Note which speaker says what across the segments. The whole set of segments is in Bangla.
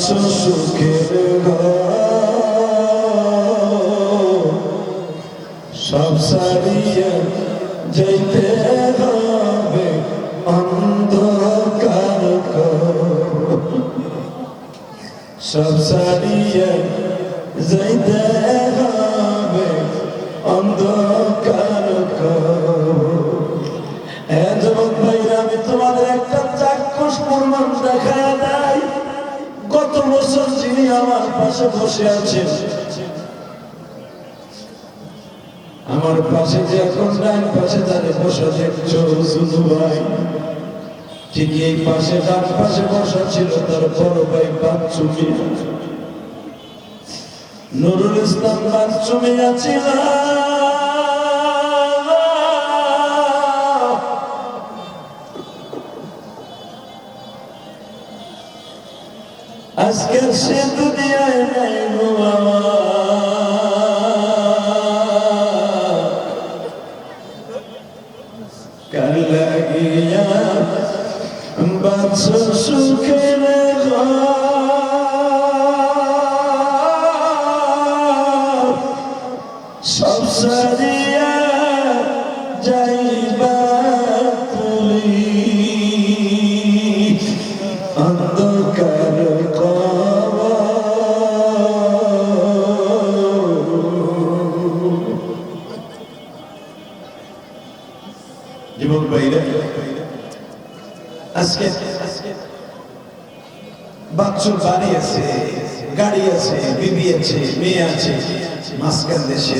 Speaker 1: বাঁচো সুখের ঘর, সব সারিয়ে যেতে হবে অন্ধকার ঘর, সব সারিয়ে যেতে হবে অন্ধকার ঘর। যুবক ভাইরা, আমি তোমাদের একটা চাক্ষুষ প্রমাণ দেখায় দেয়। গত বছর যিনি আমার পাশে বসে আছেন, আমার পাশে যে এখন ডান পাশে যারে বসা দেখছো শুধু ভাই, ঠিক এই পাশে ডান পাশে বসা ছিল তার বড় ভাই বাচ্চু মিয়া, নুরুল ইসলাম বাচ্চু মিয়া ছিল। আজকে সে দুনিয়ায় নাই গো বাবা, কার লাগিয়া বাঁচো সুখের ঘর, সব সারিয়া যাইবা তুমি অন্ধকার কবর। যুবক ভাইরা, আজকে বাচ্চুর বাড়ি আছে, গাড়ি আছে, বিবি আছে, মেয়ে আছে, মাঝখান দেশে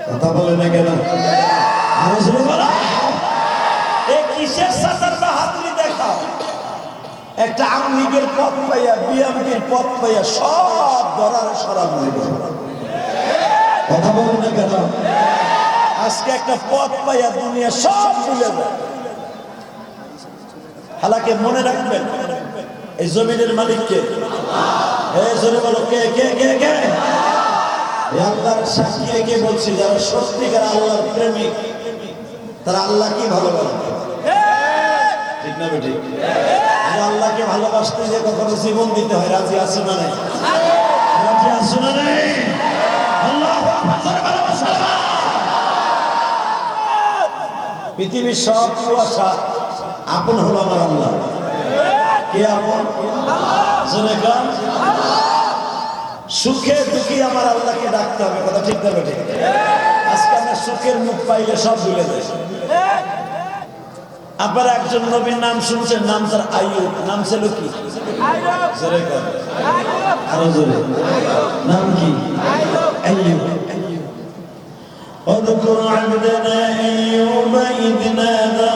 Speaker 1: কথা বলে না কেন? কিসের সাতার বাহাদুরি দেখাও? একটা আওয়ামী লীগের পথ পাইয়া, বিএনপির পথ পাইয়া সব ধরার সরাব কথা বলে না কেন? আজকে একটা পথ পাইয়া দুনিয়া সব ভুলে যায়। হালাকে মনে রাখবেন, এই জমিনের মালিককে, আল্লাহর সাক্ষী রেখে বলছি, যারা সত্যিকার আল্লাহর প্রেমিক তারা আল্লাহ কি ভালোবাসে, ঠিক না বেঠিক? আল্লাহকে ভালোবাসতে যে কখনো জীবন দিতে হয়, রাজি আছে না নাই? রাজি আছে না নাই? পৃথিবীর সব কুয়াশা আপন হলো আমার আল্লাহ। কে আপন? সুখে দুঃখে আমার আল্লাহকে ডাকতে হবে, কথা ঠিক না বেঠিক? আজকে আমরা সুখের মুখ পাইলে সব ভুলে যাই। আপনারা একজন নবীর নাম শুনছেন, নাম তার আইয়ুব। নাম ছিল কি? আরো জোরে, নাম কি? আইয়ুব। اذكر عبدنا أيوب إذ نادى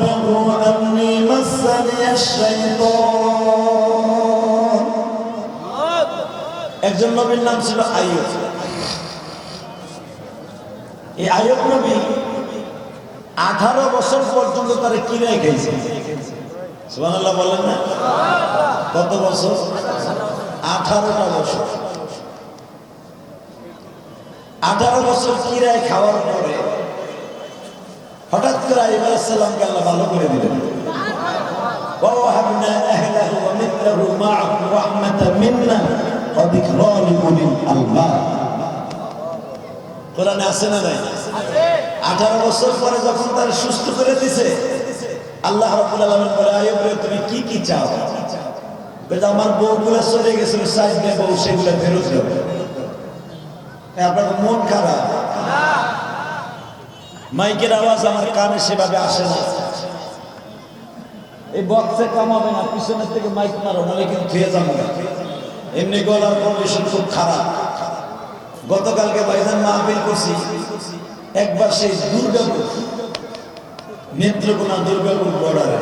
Speaker 1: ربه أني مسني الشيطان। একজন নবীর নাম ছিল আইয়ুব। এই আইয়ুব নবী 18 বছর পর্যন্ত তারা কিনে খেয়েছে। সুবহানাল্লাহ বলেন না? কত বছর? 18টা বছর। 18 বছর কিরায় খাওয়ার পরে হঠাৎ করে আইয়ুব আলাইহিস সালামকে আল্লাহ ভালো করে দিলেন। ওয়াহাবনা আহলাহু ওয়া মিথলাহু মা'হু রাহমাতাম মিন্না ওয়া যিকরা লিউলিল আলবাব। কোরআনে আছে না নাই? 18 বছর পরে যখন তার সুস্থ করে দিয়েছে, আল্লাহ রাব্বুল আলামিন বলে, আইয়ুব রে তুমি কি কি চাও? বলে আমার বউগুলো চলে গেছে, সাইডে বউ, সেগুলো ফেরত দেবে। আপনার মন খারাপ, মাইকের আওয়াজ আমার কানে সেভাবে আসে না, এই বক্সে কামাবে না, পিছনের থেকে মাইক মারো, নাহলে কিন্তু ধুয়ে যাবো না। এমনি গলার কন্ডিশন খুব খারাপ। গতকালকে ভাইজান মাহফিল করছি, একবার সেই দুর্গাপুর, নেত্রকোনা দুর্গাপুর বর্ডারে,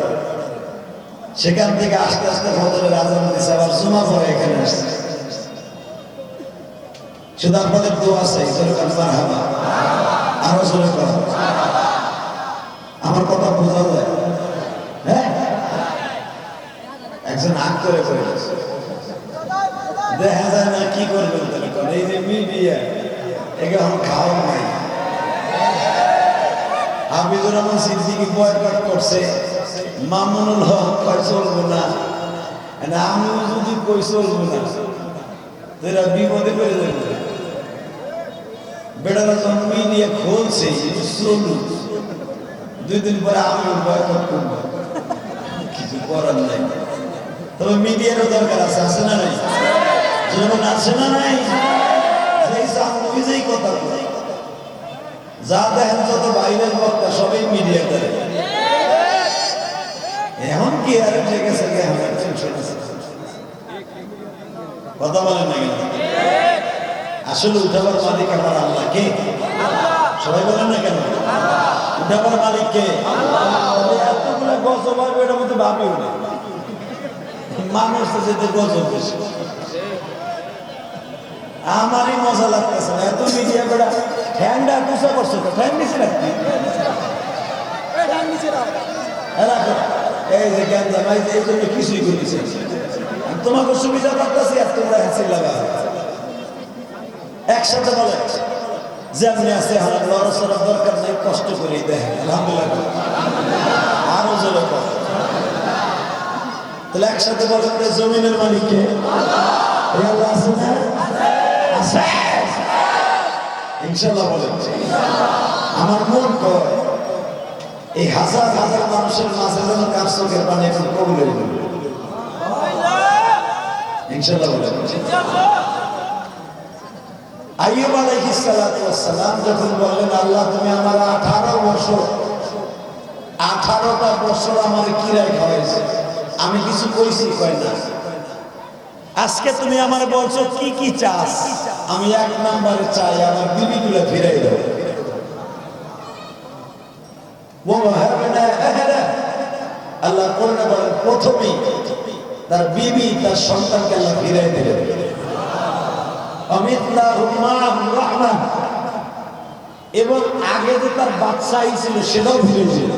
Speaker 1: সেখান থেকে আস্তে আস্তে ফজরের আজান দিয়েছে, আবার জুমা পরে এখানে আসছে। শুধু আপনাদের দোয়া আছে, মারহাবা, আরো জোরে কথা। আমার কথা বোঝা যায়? হ্যাঁ, একজন আগ করে দেখা যায় না, কি করবেন? এই যে মিডিয়া, এখন খাওয়া নাই। হাফিজুর রহমান সিদ্দিকী বয়কট করছে, মামুনুল হক কয় চলবো না, আমি যদি কই চলবো না তোরা বিপদে পড়ে যাবে। বেড়ারা যখন মিডিয়া খুলছে চলু, 2 দিন পরে আমি বয়কট করবো, কিছু করার নাই। তবে মিডিয়ারও দরকার আছে, আছে না নাই? যেমন আছে না নাই? যেই কথা বলে যা দেখেন যত বাইরের বক্তা সবই মিডিয়া করে। এখন কি আর ঠিক আছে, কথা বলেন না কেন? আসলে উঠাবার মালিক আমার আল্লাহ। কে? সবাই বলেন না কেন? উঠাবার মালিক কে? এতগুলো গজব হবে এটার মধ্যে ভাবিও না, মানুষ তো যেতে গজব বেশি। আমারই মজা লাগতেছে না এত মিডিয়া বেড়া। ফ্যানটা কুসা করছো তো, ফ্যান নিচে রাখি এই যে জ্ঞান জামাই এই জন্য কিছুই করেছে। তোমাকে সুবিধা করতেছি আর তোমরা হ্যাঁ লাগা একসাথে বলে যেমনি আছে হারাম লড়াচড়ার দরকার নেই, কষ্ট করে দেয়। আলহামদুলিল্লাহ, আরো জোরে কর। তাহলে একসাথে বলেন যে জমিনের মালিককে আল্লাহ আছে না? আছে ইনশাআল্লাহ বলেন। আমার মন কয় এই হাজার হাজার মানুষের মাঝে যেন কার চোখের পানি এখন কবুল হয়ে যাবে ইনশাআল্লাহ বলেন। আইয়ুব আলাইহিস সালাতু ওয়াস সালাম যখন বললেন আল্লাহ তুমি আমার 18টা বছর আমার কিরায় খাওয়াইছে, আমি কিছু কইছি? কয় না। আজকে তুমি আমার বলছো কি কি চাস? আমি 1 নম্বরে চাই আমার বিবিগুলো ফিরাই দাও। আল্লাহ কোরআনে বলেন প্রথমেই তার বিবি তার সন্তানকে আল্লাহ ফিরাই দিলেন। এবং আগে যে তার বাচ্চা ছিল সেটাও ফিরে ছিল।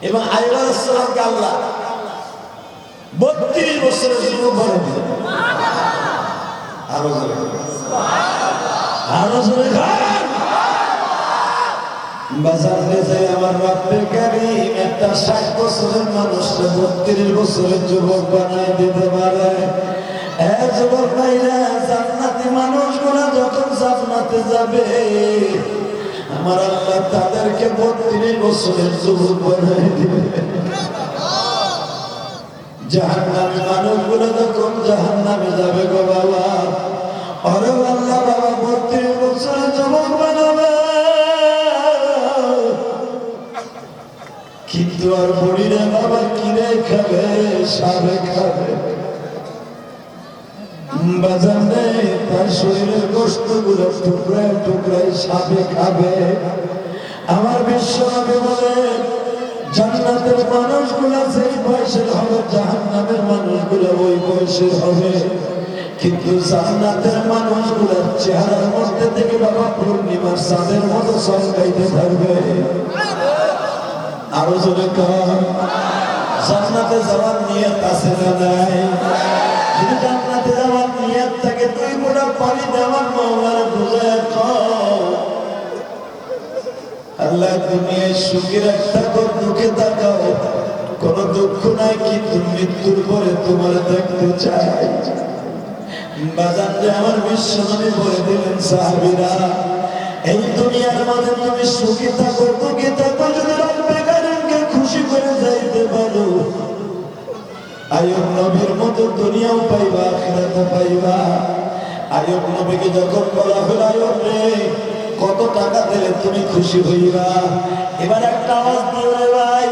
Speaker 1: এবং আইয়ুব আলাইহিস সালামকে আল্লাহ 32 বছরের জন্য বড় দিলেন। আরো জোরে আরো জোরে বাজারে যাই আমার রব্বে কারীম একটা 60 বছরের মানুষকে 32 বছরের যুবক বানাই দিতে পারে। যুবক ভাইরা, জান্নাতি মানুষগুলা যখন জান্নাতে যাবে আমার আল্লাহ তাদেরকে 32 বছরের যুবক বানাই দিবে। জাহান্নামী মানুষগুলো যখন জাহান্নামে যাবে গো বাবা, আরে আল্লাহ বাবা 32 বছরের যুবক বানাবে, কিন্তু আর বড়িরা বাবা কিনে খাবে, সাবে খাবে। বাজারে তার শরীরের গোশত গুলো টুকরায় টুকরায় সাবে খাবে। আমার বিশ্বনবী বলে জান্নাতের মানুষগুলা যেই বয়সের হবে জাহান্নামের মানুষগুলা ওই বয়সের হবে, কিন্তু জান্নাতের মানুষগুলার চেহারার মধ্যে থেকে বাবা পূর্ণিমার চাঁদের মতো চমকাইতে থাকবে। আরো জোরে কর, জান্নাতে যাওয়ার নিয়ত আছে না নাই? যদি জান্নাতে যাওয়ার নিয়ত থাকে 2 ফোঁটা পানি দেওয়ার মওলার বুঝায় কও আল্লাহ দুনিয়ায় সুখের একটা দুঃখে তাকাও, কোন দুঃখ নাই কিন্তু মৃত্যুর পরে তোমার দেখতে চাই। বাজার যে আমার বিশ্বনবী বলে দিলেন সাহাবীরা এই দুনিয়ার মাঝে তুমি সুখী থাকো দুঃখী থাকো, যদি রব্বে কারীমকে খুশি করে যাইতে পারো আইয়ুব নবীর মতো দুনিয়াও পাইবা আখিরাতও পাইবা। আইয়ুব নবীকে যখন বলা হলো আইয়ুব রে কত টাকা দিলে তুমি খুশি হইবা, এবার একটা আওয়াজ দিও রে ভাই।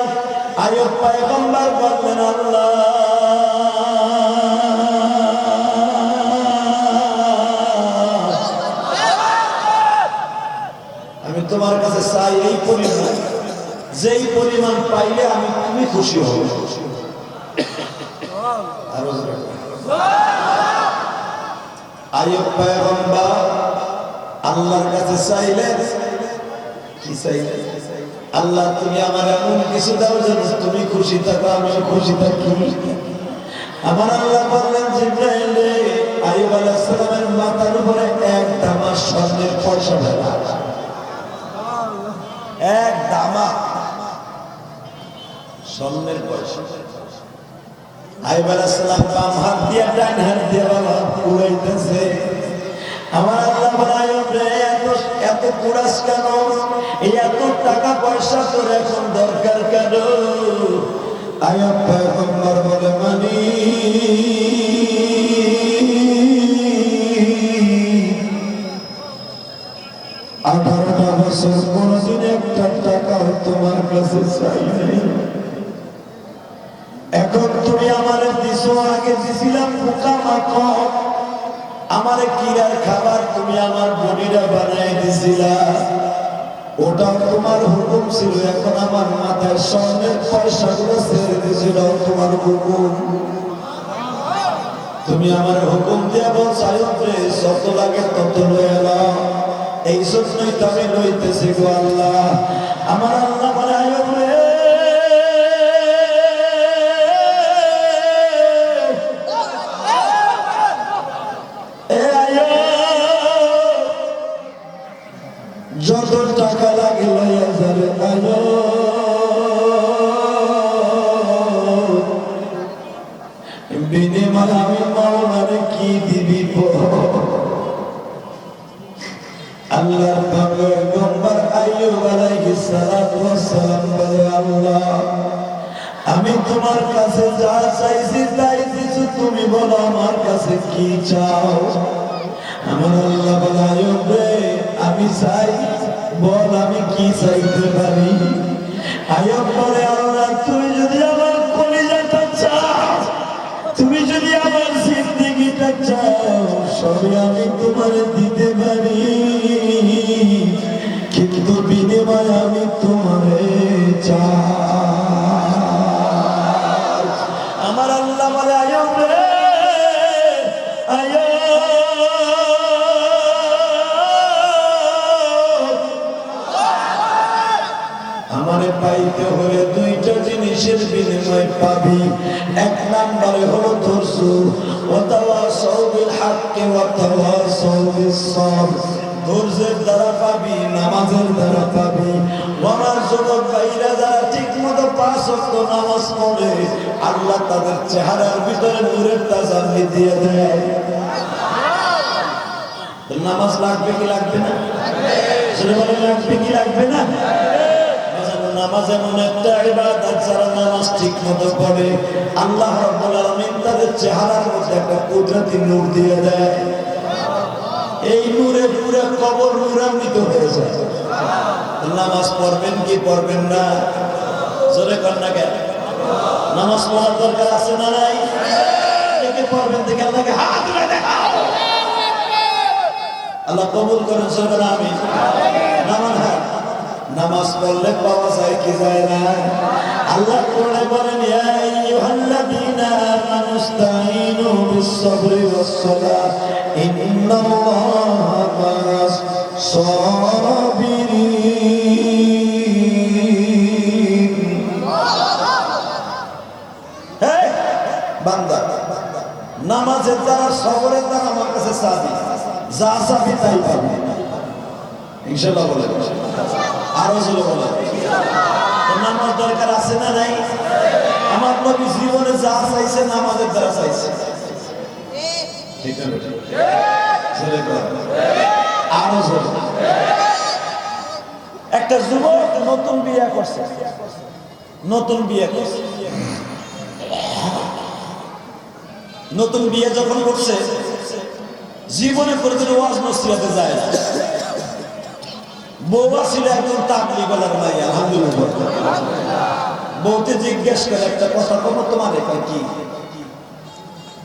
Speaker 1: আইয়ুব পয়গম্বর বললেন আল্লাহ আমি তোমার কাছে চাই এই পরিমাণ, যেই পরিমাণ পাইলে আমি তুমি খুশি হব। আইয়ুব পয়গম্বর আল্লাহর কাছে চাইলেন কি চাইলেন? আল্লাহ তুমি আমার এমন কিছু দাও যেন তুমি খুশি থাকো আমিও খুশি থাকি। আমার আল্লাহ বললেন জিবরাইল আইয়ুব আলাইহিস সালামের মাথার উপরে 1 দামা স্বর্ণের পয়সা ঢালা, 1 দামা স্বর্ণের পয়সা। আইয়ুব আলাইহিস সালাম বাম হাত দিয়ে ডান হাত দিয়ে বাবা কুড়াইতেছে। আমার আল্লাহ বলে আইয়ুব রে এত কুড়াস কেন? এত টাকা পয়সা তোর এখন দরকার কেন? আইয়ুব পয়গম্বর বলে মানি 18টা বছর কোনদিন একটা টাকা তোমার কাছে চাই নাই। এখন তুমি আমারে দিছো, আগে দিছিলাম পোকা মাকড়, আমারে কিরার খাবার তুমি আমার বডিটা বানাই দিছিলা, ওটাও তোমার হুকুম ছিল। এখন আমার মাথায় স্বর্ণের পয়সাগুলো ছেড়ে দিছিল, তোমার হুকুম। তুমি আমার হুকুম দিয়ে বলছো আইয়ুব রে যত লাগে তত লয়ে নাও। এই জন্যই তো আমি লইতেছি গো আল্লাহ। আমার আল্লাহ বলে আইয়ুব রে যত টাকা লাগে লইয়া যাবে বিনিময় আমি মাওলারে কি দিবি? আল্লাহর পয়গম্বর আইয়ুব আলাইহিস সালাতু ওয়াস সালাম বলে আল্লাহ আমি তোমার কাছে যা চাইছি তাই দিছো, তুমি বলো আমার কাছে কি চাও? আমার আল্লাহ বলে আইয়ুব রে আমি চাই, বল আমি কি চাইতে পারি? আইয়ুব বলে আল্লাহ তুমি যদি আমার কলিজাটা চাও, তুমি যদি আমার জিন্দেগিটা চাও, সবই আমি তোমার দিতে পারি, কিন্তু বিনিময় আমি তোমারে চাই। আমার আল্লাহ বলে আইয়ুব রে আমারে পাইতে হলে দুইটা জিনিসের বিনিময় পাবি। এক নম্বরে হলো ধৈর্য, ওয়াতাওয়াসাউ বিল হাক্কি ওয়াতাওয়াসাউ বিস সাবর। ধৈর্যের দ্বারা পাবি, নামাজের দ্বারা পাবি। আমার যুবক ভাইরা যারা ঠিক মতো 5 ওয়াক্ত নামাজ পড়ে, আল্লাহ তাদের চেহারার ভিতরে নূরের তাজাল্লি দিয়ে দেয়। নামাজ লাগবে কি লাগবে না? লাগবে কি লাগবে না? নামাজ এমন একটা ইবাদত, যারা নামাজ ঠিক মতো পড়ে আল্লাহ রাব্বুল আলামিন তাদের চেহারার মধ্যে একটা কুদরতি নূর দিয়ে দেয়। এই নূরে পুরো কবর নূরান্বিত হয়ে যায়। নামাজ পড়বেন কি পড়বেন না? জোরে কর না কেন? নামাজ পড়ার দরকার আছে না নাই? কে পড়বেন দেখে আল্লাহকে হাত তুলে দেখাও। আল্লাহ কবুল করেন সবাই আমিন। নামাজ পড়লে পাওয়া যায় কি যায় না? আল্লাহ কোরআনে বলেন ইয়া আইয়ুহাল্লাযীনা আমানু ইসতাঈনু বিস-সাবরি ওয়াস-সালাহ ইন্নাল্লাহা মা'আস সাবিরিন। হে বান্দা, নামাজের দ্বারা সবরের দ্বারা আমার কাছে চাবি, যা চাবি তাই পাবি ইনশাআল্লাহ। বলে আরো জোরে বলে নামাজ দরকার আছে না নাই? আমার নবী জীবনে যা চাইছে নামাজের দ্বারা চাইছে। ঠিক না? জোরে বল আরো জোরে। একটা যুবক নতুন বিয়ে করছে, নতুন বিয়ে যখন করছে, জীবনে কোনোদিন ওয়াজ নসিহতে যায় না। বউয়া ছিল একজন তাবলীগের ভাই, আলহামদুলিল্লাহ। বউকে জিজ্ঞেস করে একটা কথা, কম তোমাদের কি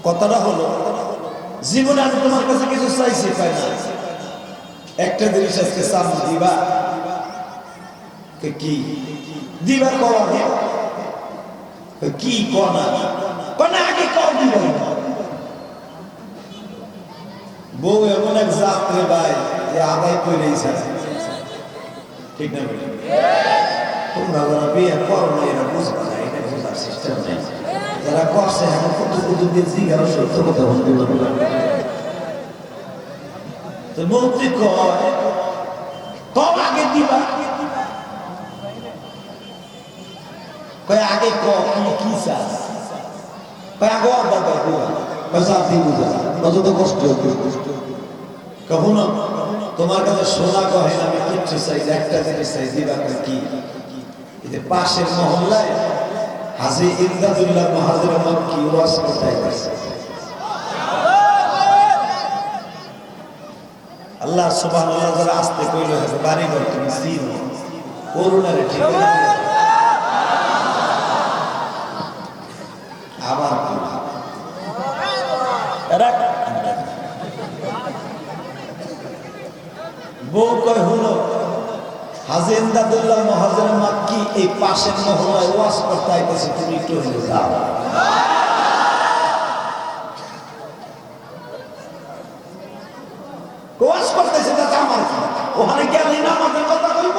Speaker 1: কথাটা হলো, জীবনে আমি তোমার কাছে কিছু চাইছি পাই না, একটা জিনিস আজকে চাম দিবা, কি দিবার কওয়া কি কনা কনা আগে কও দিব। বউ এমন এক যাত্রে ভাই যে আদায় করেছে। ঠিক না? তোমরা যারা বিয়ে করো না এরা বুঝবা না, এটা বোঝার সিস্টেম নেই। যারা করছে এখন কত কত দিয়ে জিজ্ঞাসা সত্য কথা বলতে পারবে না। তো মন্ত্রী কয় কম আগে দিবা, কয় আগে কি চাস? আগোয়া বাবা জাতি বুঝা কত কষ্ট কখনো তোমার কাছে সোনা কহে আমি কিচ্ছু চাই একটা জিনিস চাই দিবা কি পাশের মহল্লায় হাজি ইমদাদুল্লাহ মহাজির মক্কি ওয়াজ করতে গেছে আল্লাহ সুবহানাল্লাহ যারা আসতে কইলো বাড়ি ঘর তুমি চিনো করুণারে ঠিক আবার বউ কয় হলো হাজি ইমদাদুল্লাহ মহাজির মক্কি এই পাশের মহল্লায় ওয়াজ করতে আইতেছে তুমি একটু হলে যাও ওয়াজ করতেছে তা আমার কি ওখানে গেলে নামাজের কথা কইব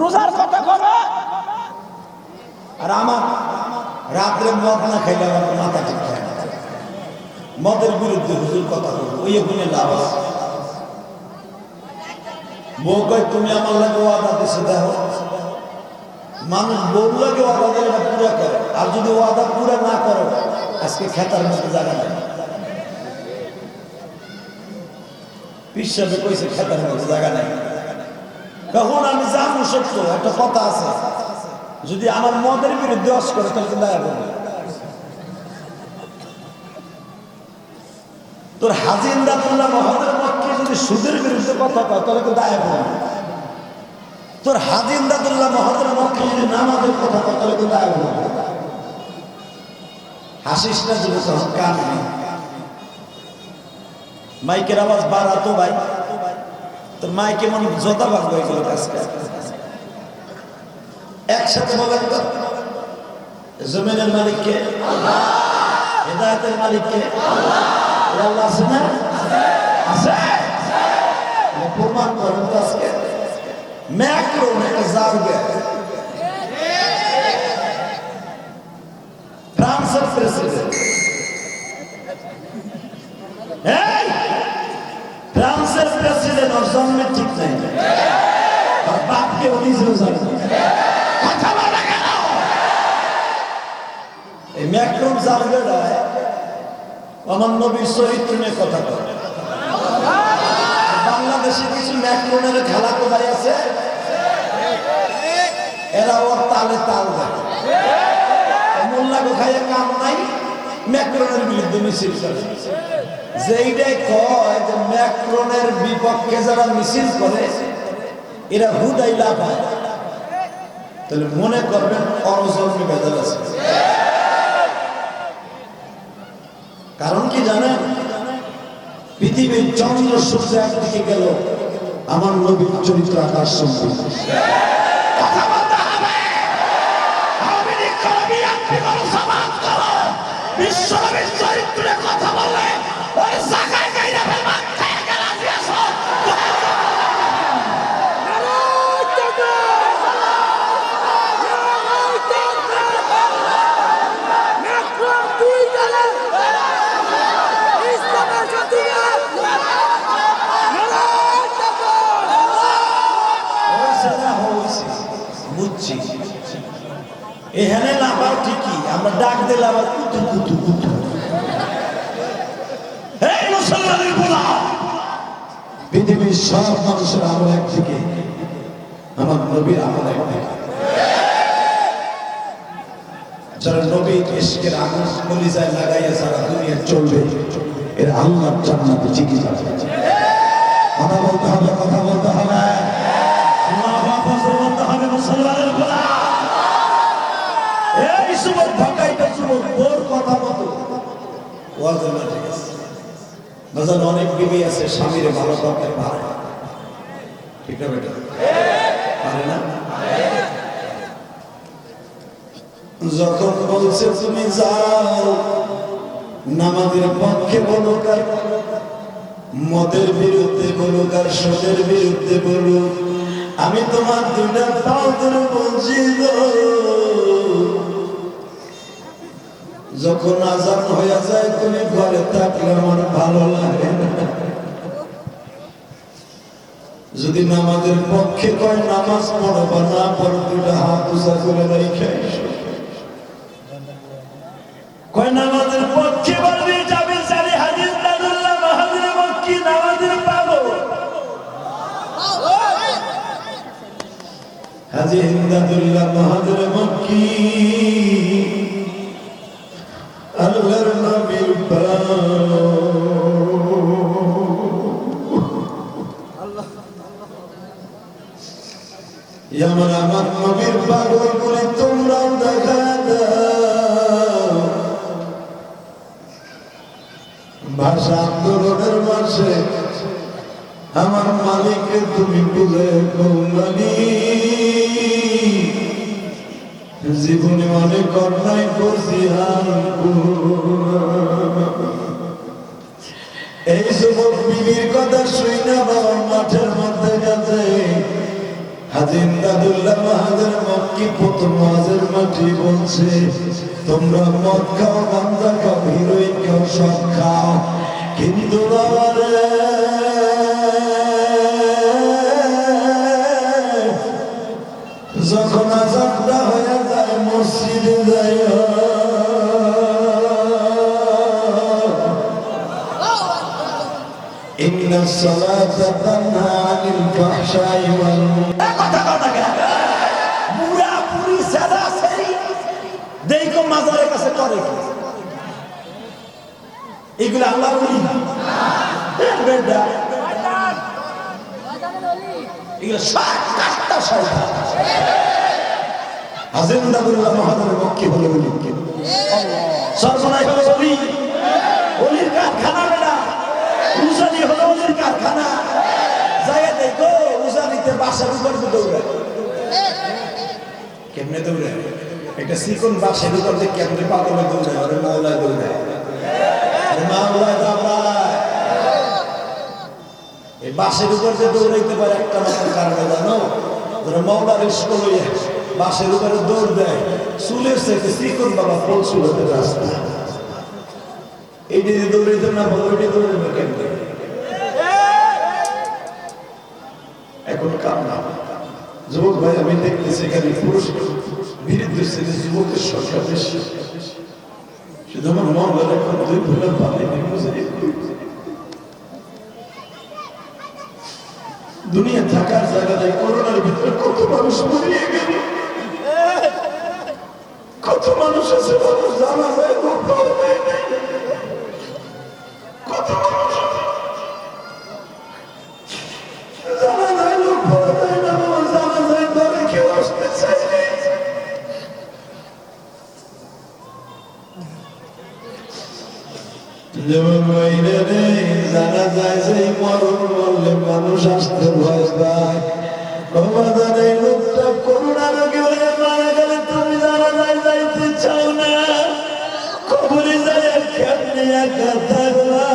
Speaker 1: রোজার কথা কবে আর আমার রাত্রে মদ না খাইলে আমার মাথা ঠিক থাকে না মদের বিরুদ্ধে হুজুর কথা বলবো ওই গুণে লাভ আছে বউ কয় তুমি আমার লাগে ওয়াদা দিছে দেখো মানুষ বউর লাগে ওয়াদা দিলে পুরা করে আর যদি ওয়াদা পুরা না করো আজকে খেতার মধ্যে জায়গা নেই পিসাবে কইছে খেতার মধ্যে জায়গা নেই কখন আমি জানো সত্য একটা কথা আছে যদি আমার মদের বিরুদ্ধে অস করে তাহলে কিন্তু দয়া করবে তোর হাজি ইমদাদুল্লাহ মহাজির মক্কি যদি সুদের বিরুদ্ধে কথা কয় তাহলে কিন্তু দয়া করবে তোর হাজি ইমদাদুল্লাহ মহাজির মক্কি যদি নামাজের কথা কয় তাহলে কিন্তু দয়া করবে হাসিস না যদি তখন কান নেই মাইকের আওয়াজ বাড়াতো ভাই তোর মাইকে মনে জোতা ভাগ হয়ে গেল কাজকে একসাথে বলেন তো জমিনের মালিককে আল্লাহ হেদায়েতের মালিককে আল্লাহ আল্লাহ আছে না আছে প্রমাণ করেন তো আজকে ম্যাক্রো একটা জারগে ফ্রান্সের প্রেসিডেন্ট ফ্রান্সের প্রেসিডেন্ট ওর জন্মের ঠিক নাই আর বাপকে নিজেও জানে কথা বলে কেন এই ম্যাক্রোন জারগেটায় আমার নবীর চরিত্র নিয়ে কথা বলে বাংলাদেশে কিছু ম্যাক্রোনের খালাতো ভাই আছে এরা ওর তালে তাল দেয় মোল্লা গোখাইয়ে কাম নাই ম্যাক্রোনের বিরুদ্ধে মিছিল করে যেইটাই কয় যে ম্যাক্রোনের বিপক্ষে যারা মিছিল করে এরা হুদাই লাভ হয় তাহলে মনে করবেন অরজন্মী ভেজাল আছে কারণ কি জানেন পৃথিবীর চন্দ্র সূর্য একদিকে গেল আমার নবীর চরিত্র আকাশ সম্পূর্ণ কথা বলতে হবে আওয়ামী লীগ করো বিএনপি করো সমাজ করো বিশ্বনবীর চরিত্রে কথা বললে ওই জায়গায় গাইরা ফেলবা খায়া গেল আসি আসো বুঝছি এখানে লাফাও ঠিকই আমরা ডাক দিলে আবার কুতু কুতু কুতু এই মুসলমানের বলা পৃথিবীর সব মানুষের আমল একদিকে আমার নবীর আমল একদিকে যারা নবীর ইশকের আগুন কলিজায় লাগাইয়া সারা দুনিয়া চলবে এর আল্লাহর জান্নাতে চিকি যাবে কথা বলতে হবে কথা বলতে হবে আল্লাহু আকবার বলতে হবে মুসলমানের বলা এই সুবত ঢাকাইতে সুবত ওর কথা মতো ওয়াজ না ঠিক আছে বাজার অনেক বিবি আছে স্বামীর ভালো করতে পারে ঠিক না বেটা পারে না যখন বলছে তুমি যাও নামাজের পক্ষে বলুক আর মদের বিরুদ্ধে বলুক আর সুদের বিরুদ্ধে বলুক আমি তোমার দুটা পাও ধরে বলছি যখন আজান হয়ে যায় তুমি ঘরে থাকলে আমার ভালো লাগে না যদি নামাজের পক্ষে কয় নামাজ পড়ো বা না পড়ো দুটা হাত উঁচা করে রেখে কয় নামাজের পক্ষে বলবি যাবি সারি হাজি ইমদাদুল্লাহ মাহাদির মক্কি নামাজের পাবো হাজি ইমদাদুল্লাহ মাহাদির মক্কি আল্লাহর নবীর পাগল আমার নবীর পাগল বলে তোমরাও দেখা দাও ভাষা আন্দোলনের মাসে আমার মালিককে তুমি বুঝে কৌমানি জীবনে অনেক অন্যায় করছি এই যুবক বিবির কথা শুই না বাবা মাঠের মধ্যে গেছে হাজি ইমদাদুল্লাহ মাহাদের মক্কি প্রথম ওয়াজের মাটি বলছে তোমরা মদ খাও গাঁজা খাও হিরোইন খাও সব খাও কিন্তু বাবারে যখন আযানটা হয়ে যায় মসজিদে যাইও ইন্না সালাতা তানহা আনিল ফাহশাই ওয়াল বুড়া বুড়ি সাদা সেরি দেখো মাজারের কাছে করে কি এগুলো আল্লাহর ওলি না বেটা এগুলো সাতটা শয়তান হাজি ইমদাদুল্লাহ মাহাদের মক্কি হলো ওলি সর্বনাশ হলো ওলি ওলির কারখানা বেটা উজানি হলো ওলির কারখানা জায়গা দেখো উজানিতে বাসার উপর দৌড়ায় কেমনে দৌড়ায় একটা চিকন বাসের উপর দিয়ে কেমনে পাগলে দৌড়ায় ওরে মাওলায় দৌড়ায় মাওলায় দৌড়ায় এই বাসের উপর যে দৌড়াইতে পারে একটা মাত্র কারণে জানো ওরা মাওলার স্কুল হইয়া বাসের উপরে দৌড় দেয় চুলের সাথে চিকন বাবা ফল চুল হতে রাস্তা এইটা যে দৌড়াইতে না বলো ওইটা দৌড়াবে কেমনে এখন কাম না যুবক ভাই আমি দেখতেছি এখানে পুরুষ বিরুদ্ধে ছেলে যুবকের সংখ্যা বেশি শুধু আমার মন বলে এখন দুই ভুলে পাবে দুনিয়া থাকার জায়গায় করোনার ভিতরে কত মানুষ মরিয়ে গেল কত মানুষ আছে মানুষ জানা যায় কত মানুষ জানা যায় লোক পাওয়া যায় না জানা যায় দলে কেউ আসতে চাইলে যেমন বাইরে জানা যায় যে মরণ বললে মানুষ আসতে ভয় পায় বাবাদার এই লোকটা করুণা রোগী হয়ে মারা গেলে তুমি জানা যায় যাইতে চাও না কবরে যায় কেমনি একা থাকবা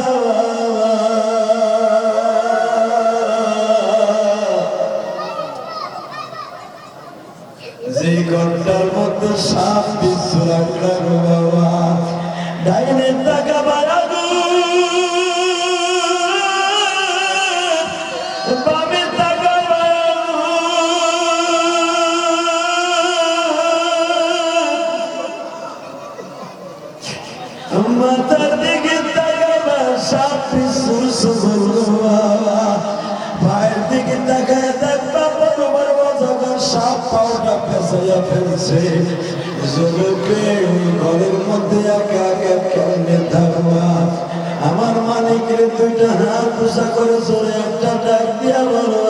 Speaker 1: যে ঘন্টার মধ্যে সাপ বিচ্ছু রাখলা গো বাবা ডাইনে টাকা বাড়া মাথার দিকে তাকাবা সাপ বিচ্ছুর পায়ের দিকে তাকায় দেখবা বরাবর যখন সাপ পাওটা ফেসাইয়া ফেলছে যুবকে ঘরের মধ্যে একা একা কেমনে থাকবা আমার মালিকের দুইটা হাত পোষা করে চলে একটা ডাক দিয়া বলো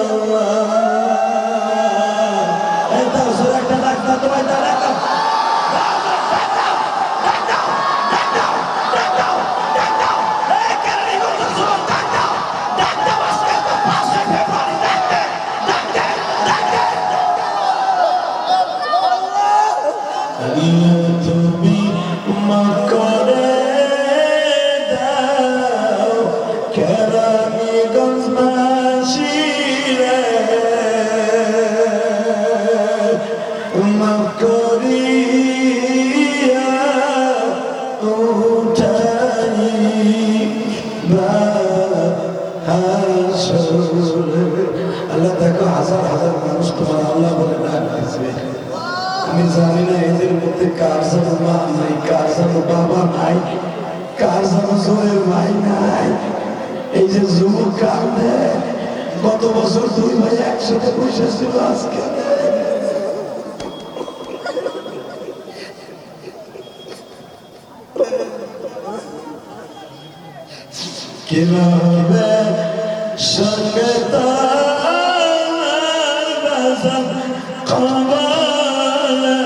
Speaker 1: একটা ডাক দাও তোমার ডাক দাও তুমি মকরে দাও কেরানীগঞ্জ মাসিরে মকরিয়া উঠাই আল্লাহ দেখো হাজার হাজার মানুষ তোমার আল্লাহ বলে ডাক দিয়েছে
Speaker 2: আমি জানি না এদের মধ্যে কার যেন মা নাই, কার যেন বাবা নাই, কার যেন জোরের ভাই নাই। এই যে যুবক কাঁদে, গত বছর 2 ভাই একসাথে বসেছিল, আজকে কিভাবে সঙ্গে তার বাজান কবলে,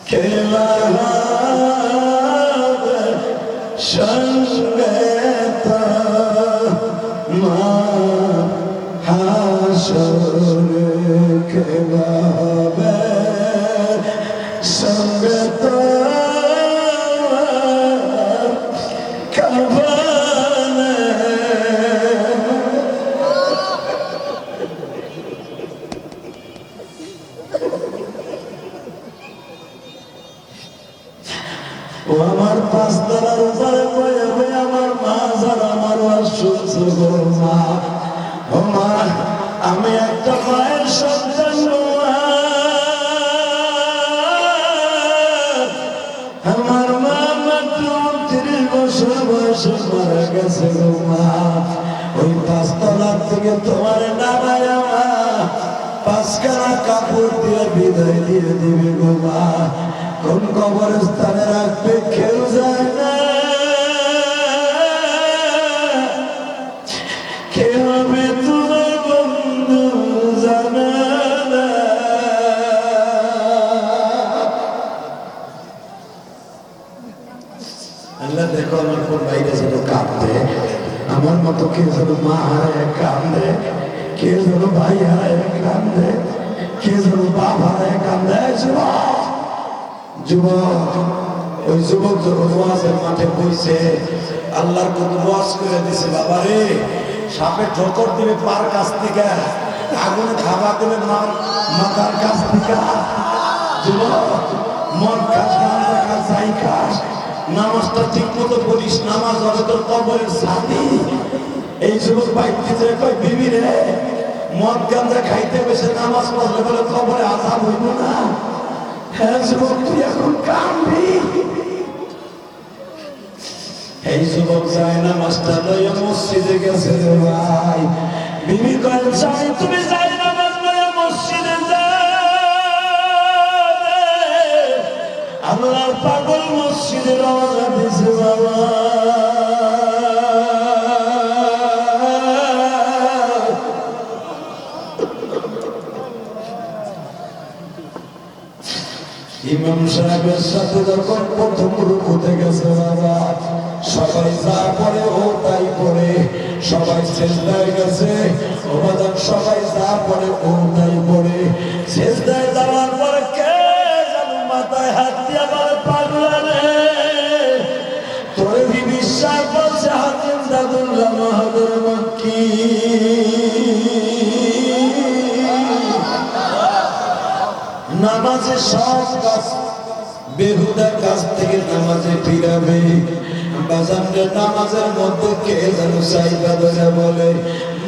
Speaker 2: কিভাবে সঙ্গে তার মা হাসরে, কিভাবে সঙ্গে ও আমার 5 তলার উপরে বয়ে বয়ে আমার মা যারা আমার ওয়াজ শুনছে গো মা, ও মা আমি একটা মায়ের সন্তান গো মা, আমার মা মাত্র 30 বছর বয়সে মারা গেছে গো মা। ওই 5 তলার থেকে তোমার নামায়া মা 5খানা কাপড় দিয়ে বিদায় দিয়ে দিবে গো মা। কোন কবরস্থানে রাখবে কেউ যায় না, কে হবে তোমার বন্ধু জানে না। আল্লাহ দেখো আমার কোন বাইরে যেন কাঁদে, আমার মতো কে যেন মা হারায় কান্দে, কে যেন ভাই হারায় কান্দে, কে যেন বাপ হারায় কান্দে। যুবক, ওই যুবক যখন ওয়াজের মাঠে বইছে, আল্লাহর কত ওয়াজ করে দিছে, বাবা রে সাপে ঠোকর দিবে পার কাছ থেকে, আগুনে খাবার দেবে মাথার কাছ থেকে। যুবক, মন খাস গান্দা খাস যাই খাস, নামাজটা ঠিক মতো বলিস, নামাজ হবে তোর কবরের সাথী। এই যুবক বাইতে কয় বিবি রে, মদ গান্দা খাইতে বসে নামাজ পড়লে বলে কবরে আযাব হইব না? হ্যাঁ যুবক, তুই এখন কাঁদবি। এই যুবক যায় না মাস্টার লইয়া মসজিদে গেছে রে ভাই। বিবি কয় যাই, তুমি যাই নামাজ লইয়া মসজিদে যাবে, আল্লাহর পাগল মসজিদে রওনা দিছে বাবা। ইমাম সাহেবের সাথে যখন প্রথম রুকুতে গেছে বাবা, সবাই যা পড়ে ও তাই পড়ে, সবাই সিজদায় গেছে ও বাজান, সবাই যা পড়ে ও তাই পড়ে। সিজদায় যাওয়ার পরে কে যেন মাথায় হাত দিয়ে বলে, পাগলা রে তোরে বিশ্বাস বলছে হাকিম দাদুল্লাহ মাহাদুর মক্কি, নামাজে সব কাজ বেহুদা কাজ থেকে নামাজে ফিরাবে। বাজানরে নামাজের মধ্যে কে যেন সাইবা ধরে বলে,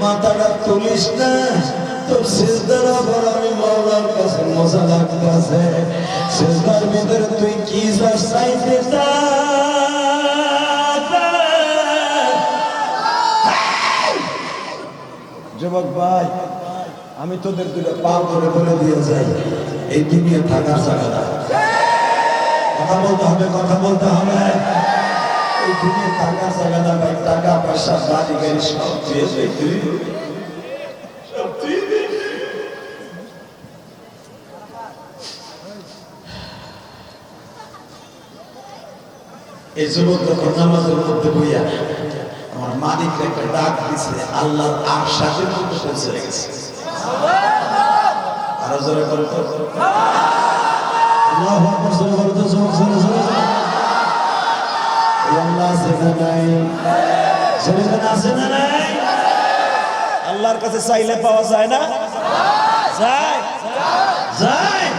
Speaker 2: মাথাটা তুলিস না, তোর সিজদার আবার আমি মাওলার কাছে মজা লাগতেছে। সিজদার ভিতরে তুই কি যা চাইতে যুবক ভাই, আমি তোদের দুটো পা ধরে বলে দিয়ে যাই, এই দুনিয়া থাকার জায়গা না। কথা বলতে হবে, কথা বলতে হবে। এই দুনিয়া থাকার জায়গা না ভাই। টাকা পয়সা বাড়ি গাড়ি সব দিয়ে যাই, তুই এই যুবক যখন নামাজের মধ্যে বইয়া আমার মালিক একটা ডাক দিছে, আল্লাহর আরশের মধ্যে পৌঁছে গেছে। আরো জোরে বলো তো, আল্লাহু আকবার। জোরে বলো তো, জোরে জোরে জোরে। আল্লাহ আছে না নাই? জোরে জোরে আছে না নাই? আল্লাহর কাছে চাইলে পাওয়া যায় না? যায় যায়।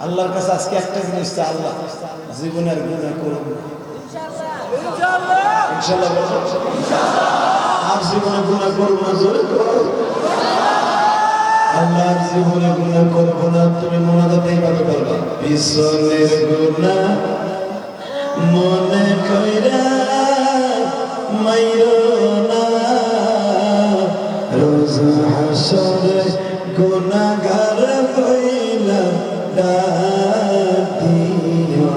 Speaker 2: আল্লাহর কাছে আজকে একটা জিনিস চাই, আল্লাহ জীবনের গুনাহ করব ইনশাআল্লাহ, ইনশাআল্লাহ বলো, আর জীবনে গুনাহ করব না, জোরে করো। আল্লাহর জীবনে গুনাহ করব না, তুমি মোনাজাতে এইভাবে করবা, পিছনের গুনাহ মনে কইরা মাইরো না, রোজ হাসরে গুনাহগার হইলা ডাক দিও,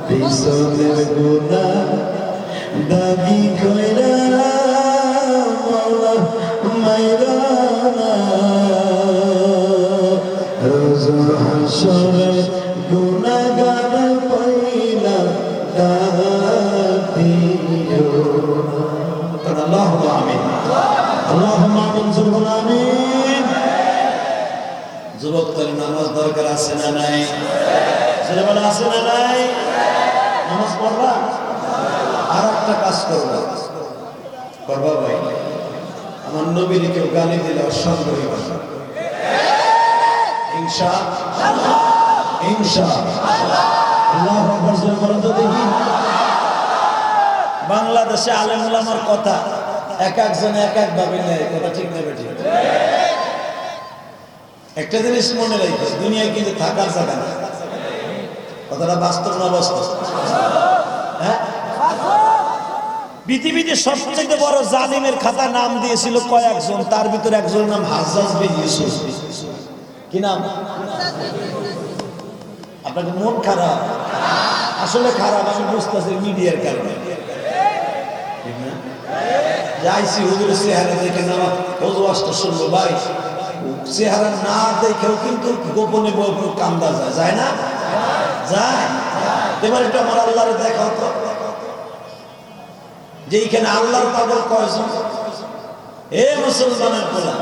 Speaker 2: পিছনের গুনাহ দাগি কইরা মাওলা মাইরো না, রোজ হাসরে গুনাহগার হইলা ডাক দিও। আল্লাহুম্মা আমিন, আল্লাহুম্মা আমিন, জুরহুনা আমিন। যুবক তোর নামাজ দরকার আছে না নাই? ছেলে বলে আছে না নাই? নামাজ পড়বা, আর একটা কাজ করবা, করবা ভাই, আমার নবীর কেউ গালি দিলে অসংখ্য হইবা, ইনশাআল্লাহ ইনশাআল্লাহ। আল্লাহু আকবার, জোরে বলো তো দেখি। বাংলাদেশে আলেম ওলামার কথা এক একজন এক এক ভাবে নেয়, কথা ঠিক নেবে ঠিক। একটা জিনিস মনে রাখবে, দুনিয়ায় কিন্তু থাকার জায়গা না। কথাটা বাস্তব না বাস্তব? হ্যাঁ, পৃথিবীতে সবচেয়ে বড় জালিমের খাতা নাম দিয়েছিল কয়েকজন, তার ভিতরে একজনের নাম হাজ্জাজ বিন ইউসুফ। কি নাম? আপনাকে মন খারাপ, আসলে খারাপ, আমি বুঝতেছি মিডিয়ার কারণে। ঠিক না? যাইছি হুজুরের চেহারা দেখে না হুজুর আসতে শুনবো ভাই, চেহারা না দেখেও কিন্তু গোপনে কান্দা যায়, যায় না? যায়। এবার একটু আমার আল্লাহরে দেখাও তো, যে এইখানে আল্লাহর পাগল কয়জন? এ মুসলমানের পোলা,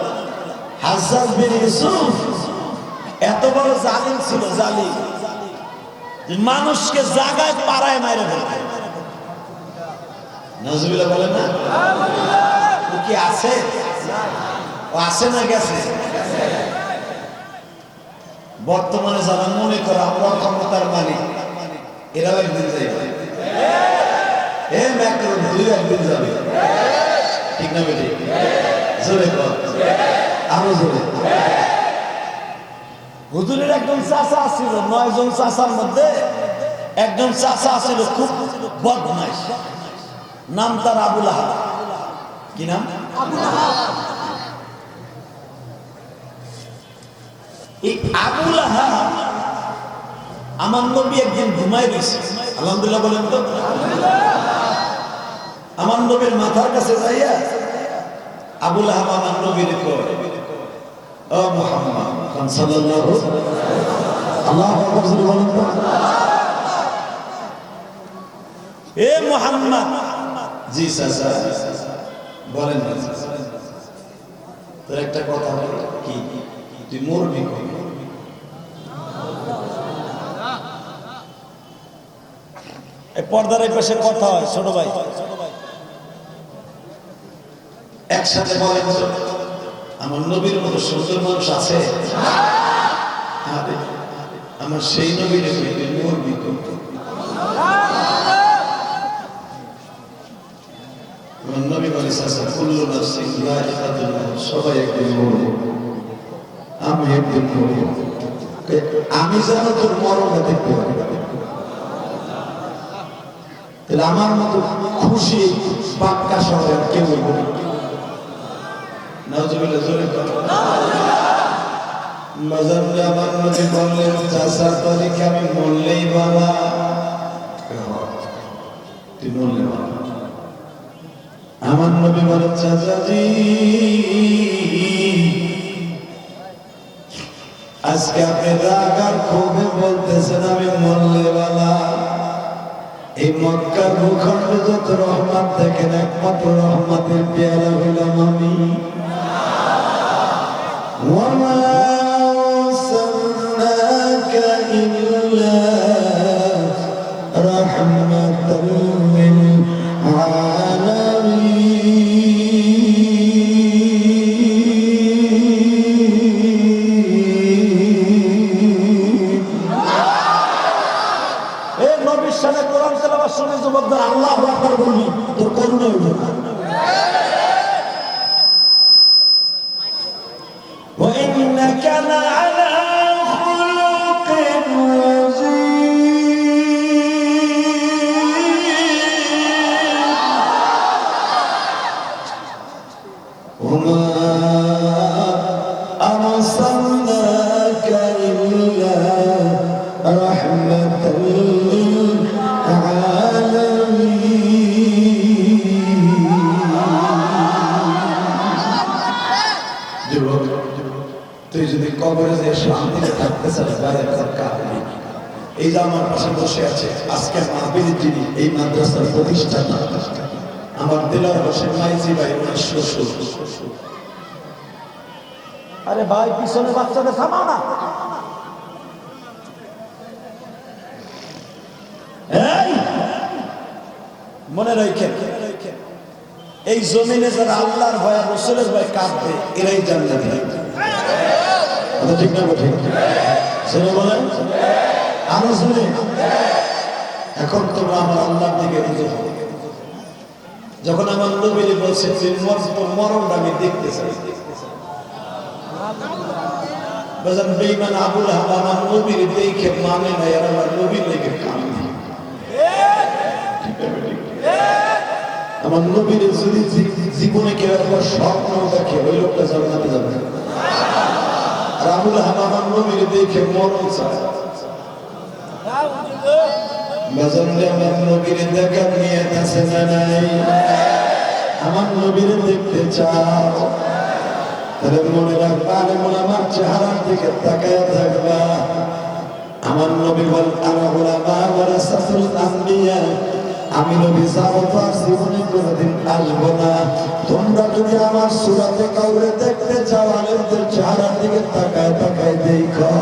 Speaker 2: হাজ্জাজ বিন ইউসুফ এত বড় জালিম ছিল, জালিম, মানুষকে জায়গায় পাড়ায় মাইরে ফেলতে। নাউজুবিল্লাহ বলেন না? ও কি আছে? ও আছে না গেছে? বর্তমানে যারা মনে করে আমরা ক্ষমতার মালিক, এরাও একদিন যাইবে। এ ম্যাক্রন দুই একদিন যাবে, ঠিক না বেটি? জোরে কর, আরো জোরে। হুজুরের একজন চাচা ছিল, 9 জন চাচার মধ্যে একজন চাচা ছিল খুব বদমাইশ, নাম তার আবুল আহাব। কি নাম? আবুল আহাব। এই আবুল আহাব আমার নবী একদিন ঘুমাই দিয়েছে, আলহামদুলিল্লাহ বলেন তো। আমার নবীর মাথার কাছে যাইয়া আবুল আহাব আমার নবীর কয়, ও মুহাম্মদ সাল্লাল্লাহু আল্লাহু আকবার বলেন তো। এ মুহাম্মদ। জি চাচা বলেন না। তোর একটা কথা বল, কি তুই মরবি কই? এই পর্দার এই পাশে কথা হয়, ছোট ভাই একসাথে বলেন, আমার নবীর মতো সুন্দর মানুষ আছে? আমার সেই নবীর মরবি কই? আমার নবী বলে, কুল্লু নাফসিন যায়িকাতুল মাউত, সবাই একদিন মরবে, আমি একদিন মরব, আমি যেন তোর মরণটা দেখতে পারি। তাহলে আমার মতো খুশি বাক্কা শহরে কেউ নেই। নাউজুবিল্লাহ, জোরে কর। মাজারে আমার নবী বললেন, চাচার তারিখে আমি মরলেই বাবা, তুই মরলে বাবা। আমার নবী বলেন, চাচাজি আজকে আপনি রাগ আর ক্ষোভে বলতেছেন আমি মরলে বালা। এই মক্কার ভূখণ্ডে যত রহমত দেখেন, একমাত্র রহমতের পেয়ালা হইলাম আমি। ওয়ামা আরসালনাকা ইল্লা রাহমাতাল লিল আলামিন। এই নবীর সামনে কোরআন তেলাওয়াত শুনে যুবকদের আল্লাহু আকবার বলবি, তোর করুণা হইবে। وما أرسلناك إلا رحمة তুই যদি কবরে যে শান্তিতে থাকতে চাস এই যে আমার পাশে বসে আছে আজকে মাহফিলের যিনি এই মাদ্রাসার প্রতিষ্ঠাতা আমার দিলার হোসেন মাইজি ভাই ওনার শ্বশুর।
Speaker 1: আরে ভাই পিছনে বাচ্চাদের থামাও না। এই মনে রাখেন এই জমিনে যারা আল্লাহর ভয় রাসূলের ভয় কাঁদবে এরাই জান্নাতি।
Speaker 2: ঠিক না ঠিক শুনে বলেন আরো শুনে। এখন তোমরা আমার আল্লাহর দিকে রুজু হও। যখন আমার নবী বলছে যে মরণটা আমি দেখতে চাই, বাজান বেঈমান আবুল আহাব আমার নবীর দেখে মানে না, আর আমার নবীর লেগে কাঁদে। আমার নবীর যদি জীবনে কেউ একবার স্বপ্ন দেখে ওই লোকটা জান্নাতে যাবে। আর আবুল আহাব আমার নবীর দেখে মরণ চায়। আমার নবীর দেখার নিয়ত আছে না নাই? আমার নবীর দেখতে চাও তাহলে মনে রাখবা, আমার চেহারার দিকে তাকায় থাকবা। আমার নবী বল আমি নবী যাবো তো আর জীবনে কোনোদিন আসবো না। তোমরা যদি আমার সূরাতে কাউরে দেখতে চাও আলেমদের চেহারার দিকে তাকায় তাকায় দেখো।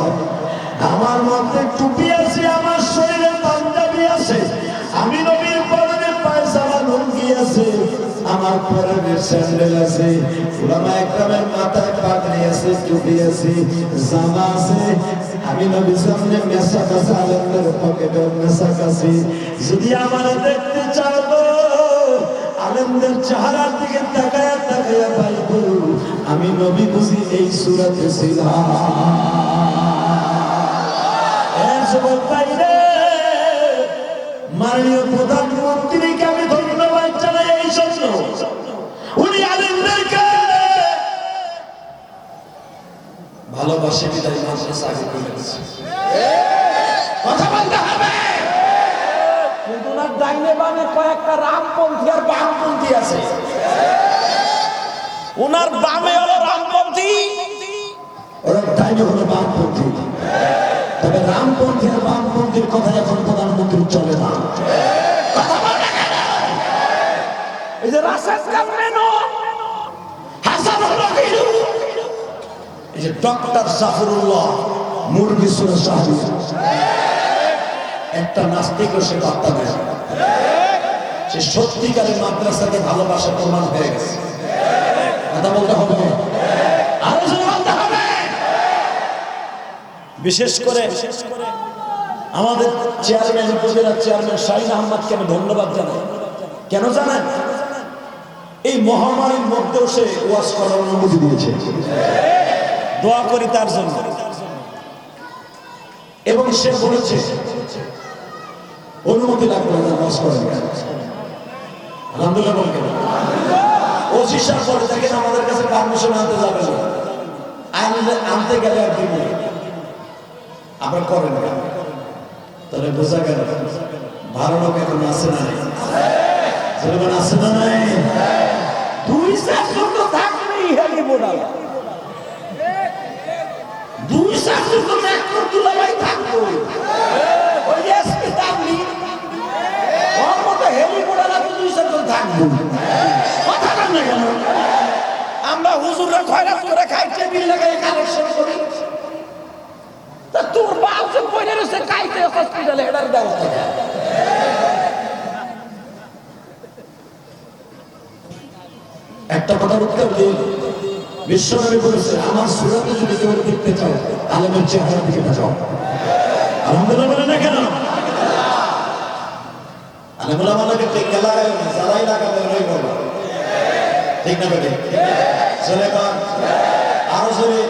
Speaker 2: আমার মধ্যে টুপি আছে, আমার শরীরে পাঞ্জাবি আছে, আমি নবীর পরনে পায়জামা লুঙ্গি আছে, আমার পরনে স্যান্ডেল আছে, উলামা একরামের মাথায় পাগড়ি আছে, টুপি আছে, জামা আছে। আমি নবীর সামনে মেসাক আছে, আলেমদের পকেটে মেসাক আছে। যদি আমার দেখতে চাও আলেমদের চেহারার দিকে তাকায়া তাকায়া পাইব আমি নবী বুঝি এই সূরাতে ছিলাম। মাননীয় প্রধানমন্ত্রীকে আমি ধন্যবাদ জানাই এই জন্য উনি আলেমদেরকে ভালোবাসে বিদায় মাদ্রাসা আগে করে দিচ্ছে। কথা বলতে হবে,
Speaker 1: কিন্তু ওনার ডাইনে বামে কয়েকটা রামপন্থী আর বামপন্থী আছে। ওনার বামে হলো রামপন্থী,
Speaker 2: ওরা ডাইনে হলো বামপন্থী। তবে রামপন্থী আর বামপন্থীর কথা এখন প্রধানমন্ত্রী চলে না।
Speaker 1: এই যে রাশেদ খান মেনন, হাসান হলো হিরু,
Speaker 2: এই যে ডক্টর জাফরুল্লাহ মুরগি সুরে সাহাবি, একটা নাস্তিকও সে বার্তা দেয়। সে সত্যিকারের মাদ্রাসাকে ভালোবাসা প্রমাণ হয়ে গেছে। কথা বলতে হবে, আলোচনা বলতে হবে।
Speaker 1: বিশেষ করে আমাদের চেয়ারম্যান, উপজেলা চেয়ারম্যান শাহিন আহমদকে আমি ধন্যবাদ জানাই। কেন জানেন? এই মহামারীর মধ্যেও সে ওয়াজ করার অনুমতি দিয়েছে। দোয়া করি তার জন্য।
Speaker 2: এবং সে বলেছে অনুমতি লাগবে না ওয়াজ করার। আলহামদুলিল্লাহ বলবেন। ওসি সাহেব বলে দেখেন আমাদের কাছে পারমিশন আনতে যাবে না, আনতে গেলে আর দিব আবার করেন না। তাহলে বোঝা গেল ভালো লোক এখন আছে না নাই? আছে না নাই?
Speaker 1: দুই শাসক তো থাকবেই হেলি বোনাল,
Speaker 2: দুই শাসক তো একর দুলাভাই থাকবো।
Speaker 1: ওই এসপি তাবলি ওর মতো হেলি বোনাল তো দুই শাসক থাকবো।
Speaker 2: কথা বল না কেন?
Speaker 1: আমরা হুজুররা খয়রাত করে খাই, টেবিল লাগাই কালেকশন করি। তা তোর বাপ যে পয়রা রয়েছে কাইতে হসপিটালে এটার ব্যবস্থা নেই।
Speaker 2: একটা কথার উত্তর দিন। বিশ্বনবী বলেছে আমার সূরাতে যদি কেউ দেখতে চাও আলেমের চেহারার দিকে তাকাও। আলহামদুলিল্লাহ বলে না কেন? আলেমুল আমাকে টেক্কা লাগায় না, যারাই লাগাবে ওরাই বলবে। ঠিক না বেটে? চলে কর আরো জোরে।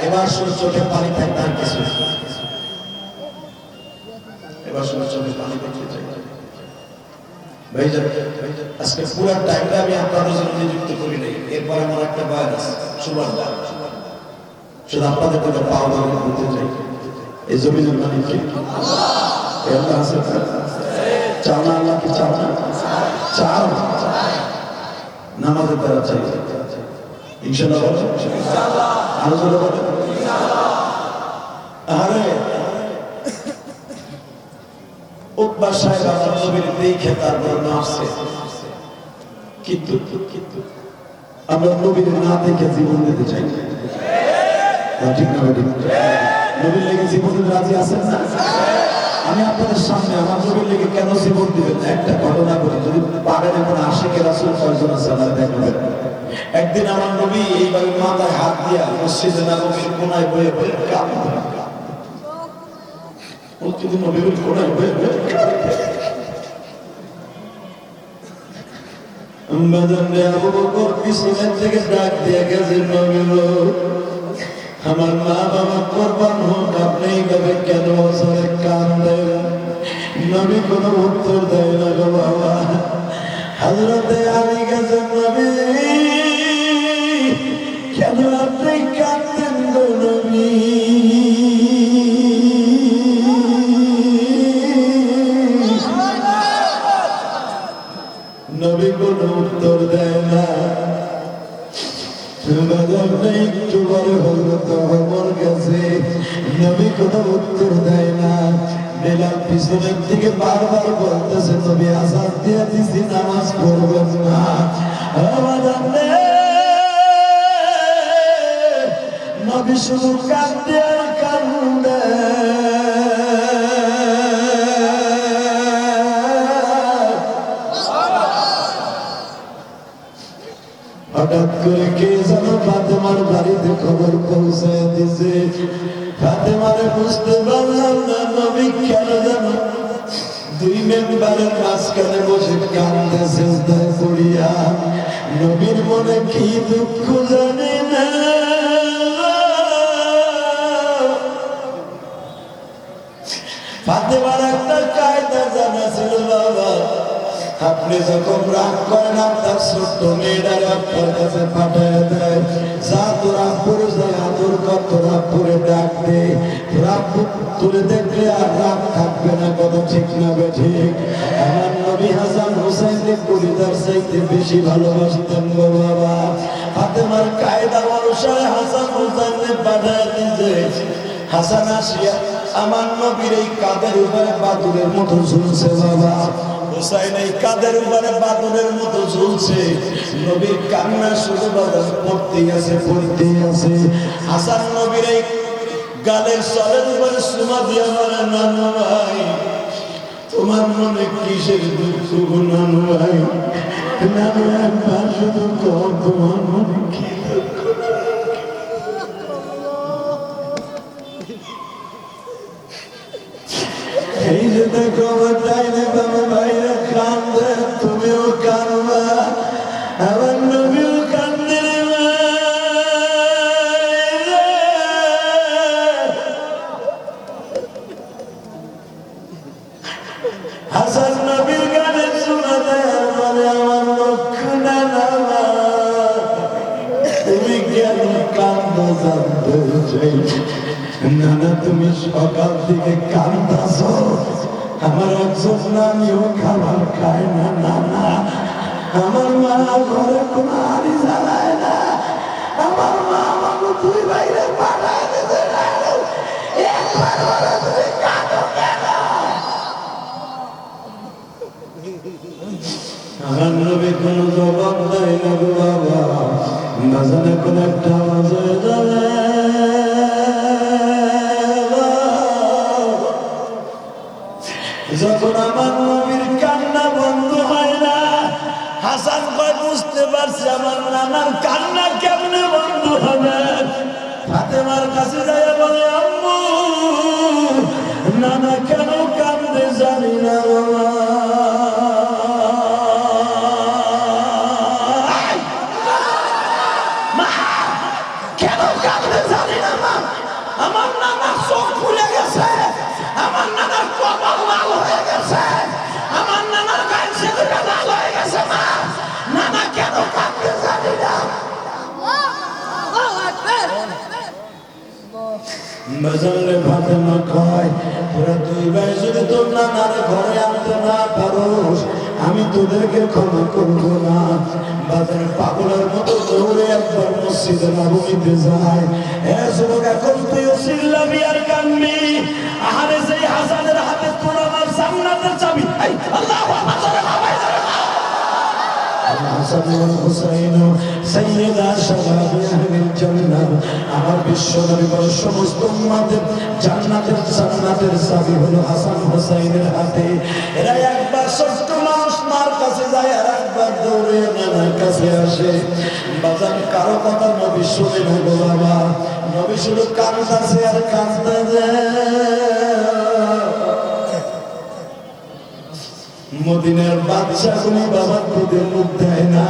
Speaker 2: এবার শুধু চোখে পানি থাকতে আর কিছু, এবার শুধু চোখে পানি দেখতে চাই। ভাইজান আজকে পুরো টাইমটা আমি আপনাদের জন্য নিযুক্ত করি নাই, এরপর আমার একটা বয়ান আছে সুবর্ণা, শুধু আপনাদের কথা পাওয়া দাওয়া করতে চাই। এই জমিনের মালিক কে? আল্লাহ আছে। চাও না আল্লাহ কি চাও না? চাও। নামাজের দ্বারা চাই ইনশাআল্লাহ বলেন, আরো জোরে বলেন ইনশাআল্লাহ। আরে উতবা সাহেব আমার নবীর দেখে তারপর নাচছে, কিন্তু আমরা নবীর না দেখে জীবন দিতে চাই না, ঠিক না? নবীর লেগে জীবন রাজি আছেন না? আমি আপনাদের সামনে আমার নবীর লেগে কেন জীবন দিবেন একটা ঘটনা বলি, যদি পারেন এখন আশিকে রাসূল কয়জন আছে আপনারা দেখবেন। একদিন আমার নবী এইভাবে মাথায় হাত দিয়া মসজিদে নববীর কোনায় বয়ে বয়ে কাঁদতেন। মসজিদে নববীর কোনায় বয়ে বয়ে আবু বকর পিছনের থেকে ডাক দিয়ে গেছে, নবী গো আমার মা বাবা কোরবান হোক, আপনি এইভাবে কেন বছরে কাঁদেন? নবী কোনো উত্তর দেয় না গো বাবা। হযরতে আলী গেছেন, নবী কেন আপনি কাঁদেন গো নবী? নবী কোনো উত্তর দেয় না। একটু পরে হযরত ওমর গেছে, নবী কোনো উত্তর দেয় না। বেলাল পিছনের দিকে বারবার বলতেছে, নবী আযান দিয়ে দিছি নামাজ পড়বেন না। নবী শুধু কাঁদে আর কান্দে। হঠাৎ করে কে যেন ফাতেমার বাড়িতে খবর পৌঁছায় দিছে। ফাতেমারে বুঝতে পারলাম না নবী কেন যেন দুই মেম্বারের মাঝখানে বসে কান্দে সিজদায় পড়িয়া। নবীর মনে কি দুঃখ জানি না। ফাতেমার একটা কায়দা জানা ছিল, বাবা আপনি যখন রাগ করেন আপনার ছোট্ট মেয়েটারে আপনার কাছে পাঠায় দেয়, যা তোর আব্বুরে যায় আদর কর, তোর আব্বুরে ডাক দে, তোর আব্বু তুলে দেখলে আর রাগ থাকবে না। কথা ঠিক না বেঠিক? আমার নবী হাসান হুসাইনকে কলিজার চাইতে বেশি ভালোবাসতেন গো বাবা। ফাতেমার কায়দা অনুসারে হাসান হুসাইনকে পাঠায় দিয়েছে। হাসান আসিয়া আমার নবীর এই কাঁধের উপরে বাদুরের মতো ঝুলছে বাবা। হুসাইন এই কাঁধের উপরে বাদুরের মতো ঝুলছে। নবীর কান্না শুধু বাজার পড়তেই আছে, পড়তেই আছে। হাসান নবীর এই গালের সলের উপরে সুমা দিয়া বলে, নানু ভাই তোমার মনে কিসের দুঃখ গো নানু ভাই? নানু একবার শুধু কর তোমার মনে কি দুঃখ? এই যে দেখো আমার ডাইনে বাবা ভাইরা কান্দে, তুমিও কান্দবা, আমার নবীও কান্দে রে হাসান নবীর গানে শোনা দেয় মানে আমার লক্ষ না নামা। তুমি কেন কান্দ জানতে চাই? নানা তুমি সকাল থেকে কান্দাছ, আমার একজন নানিও খাবার খায় না। নানা আমার মা ঘরে কোনো হাড়ি জ্বালায় না, আমার মা আমাকে দুই বাইরে পাঠায় দিতে একবার বলে তুমি কাঁদো কেন? আমার নবী কোনো জবাব দেয় না গো বাবা। না জানে কোন একটা আওয়াজ হয়ে যাবে। যখন আমার নবীর কান্না বন্ধ হয় না, হাসান কয় বুঝতে পারছি আমার নানার কান্না কেমনে বন্ধ হবে। ফাতেমার কাছে যায় বলে, আম্মু নানা কেন কান্দে জানি না বাবা। কেন কান্দে জানি না মা, আমার নানার চোখ খুলে গেছে, আমার নানার কপাল লাল হয়ে গেছে, আমার নানার গায়ে বাজারে ফাতেমা কয় তোরা দুই ভাই যদি তোর নানার ঘরে আনতে না পারোস আমি তোদেরকে ক্ষমা করবো না। বাজারে পাগলের মতো দৌড়ে একবার মসজিদে নববীতে যায়। যুবক এখন তুইও চিল্লাবি আর কানবি, আহারে সেই হাসানের হাতে তোর আমার জান্নাতের চাবি। আল্লাহু আকবার। হাসান ওয়াল হুসাইন সাইয়্যিদা শাবাবি আহলিল জান্নাহ। আমার বিশ্বনবী বলে সমস্ত উম্মতের জান্নাতের চাবি হলো হাসান হুসাইনের হাতে। এরা একবার ছোট্ট মানুষ মার কাছে যায় আর একবার দৌড়ে নানার কাছে আসে। বাজান কারো কথা নবী শুনে না গো বাবা, নবী শুধু কাঁদতেছে আর কাঁদতেছে। মদিনার বাদশাগুলি বাবার প্রতি মুখ দেয় না,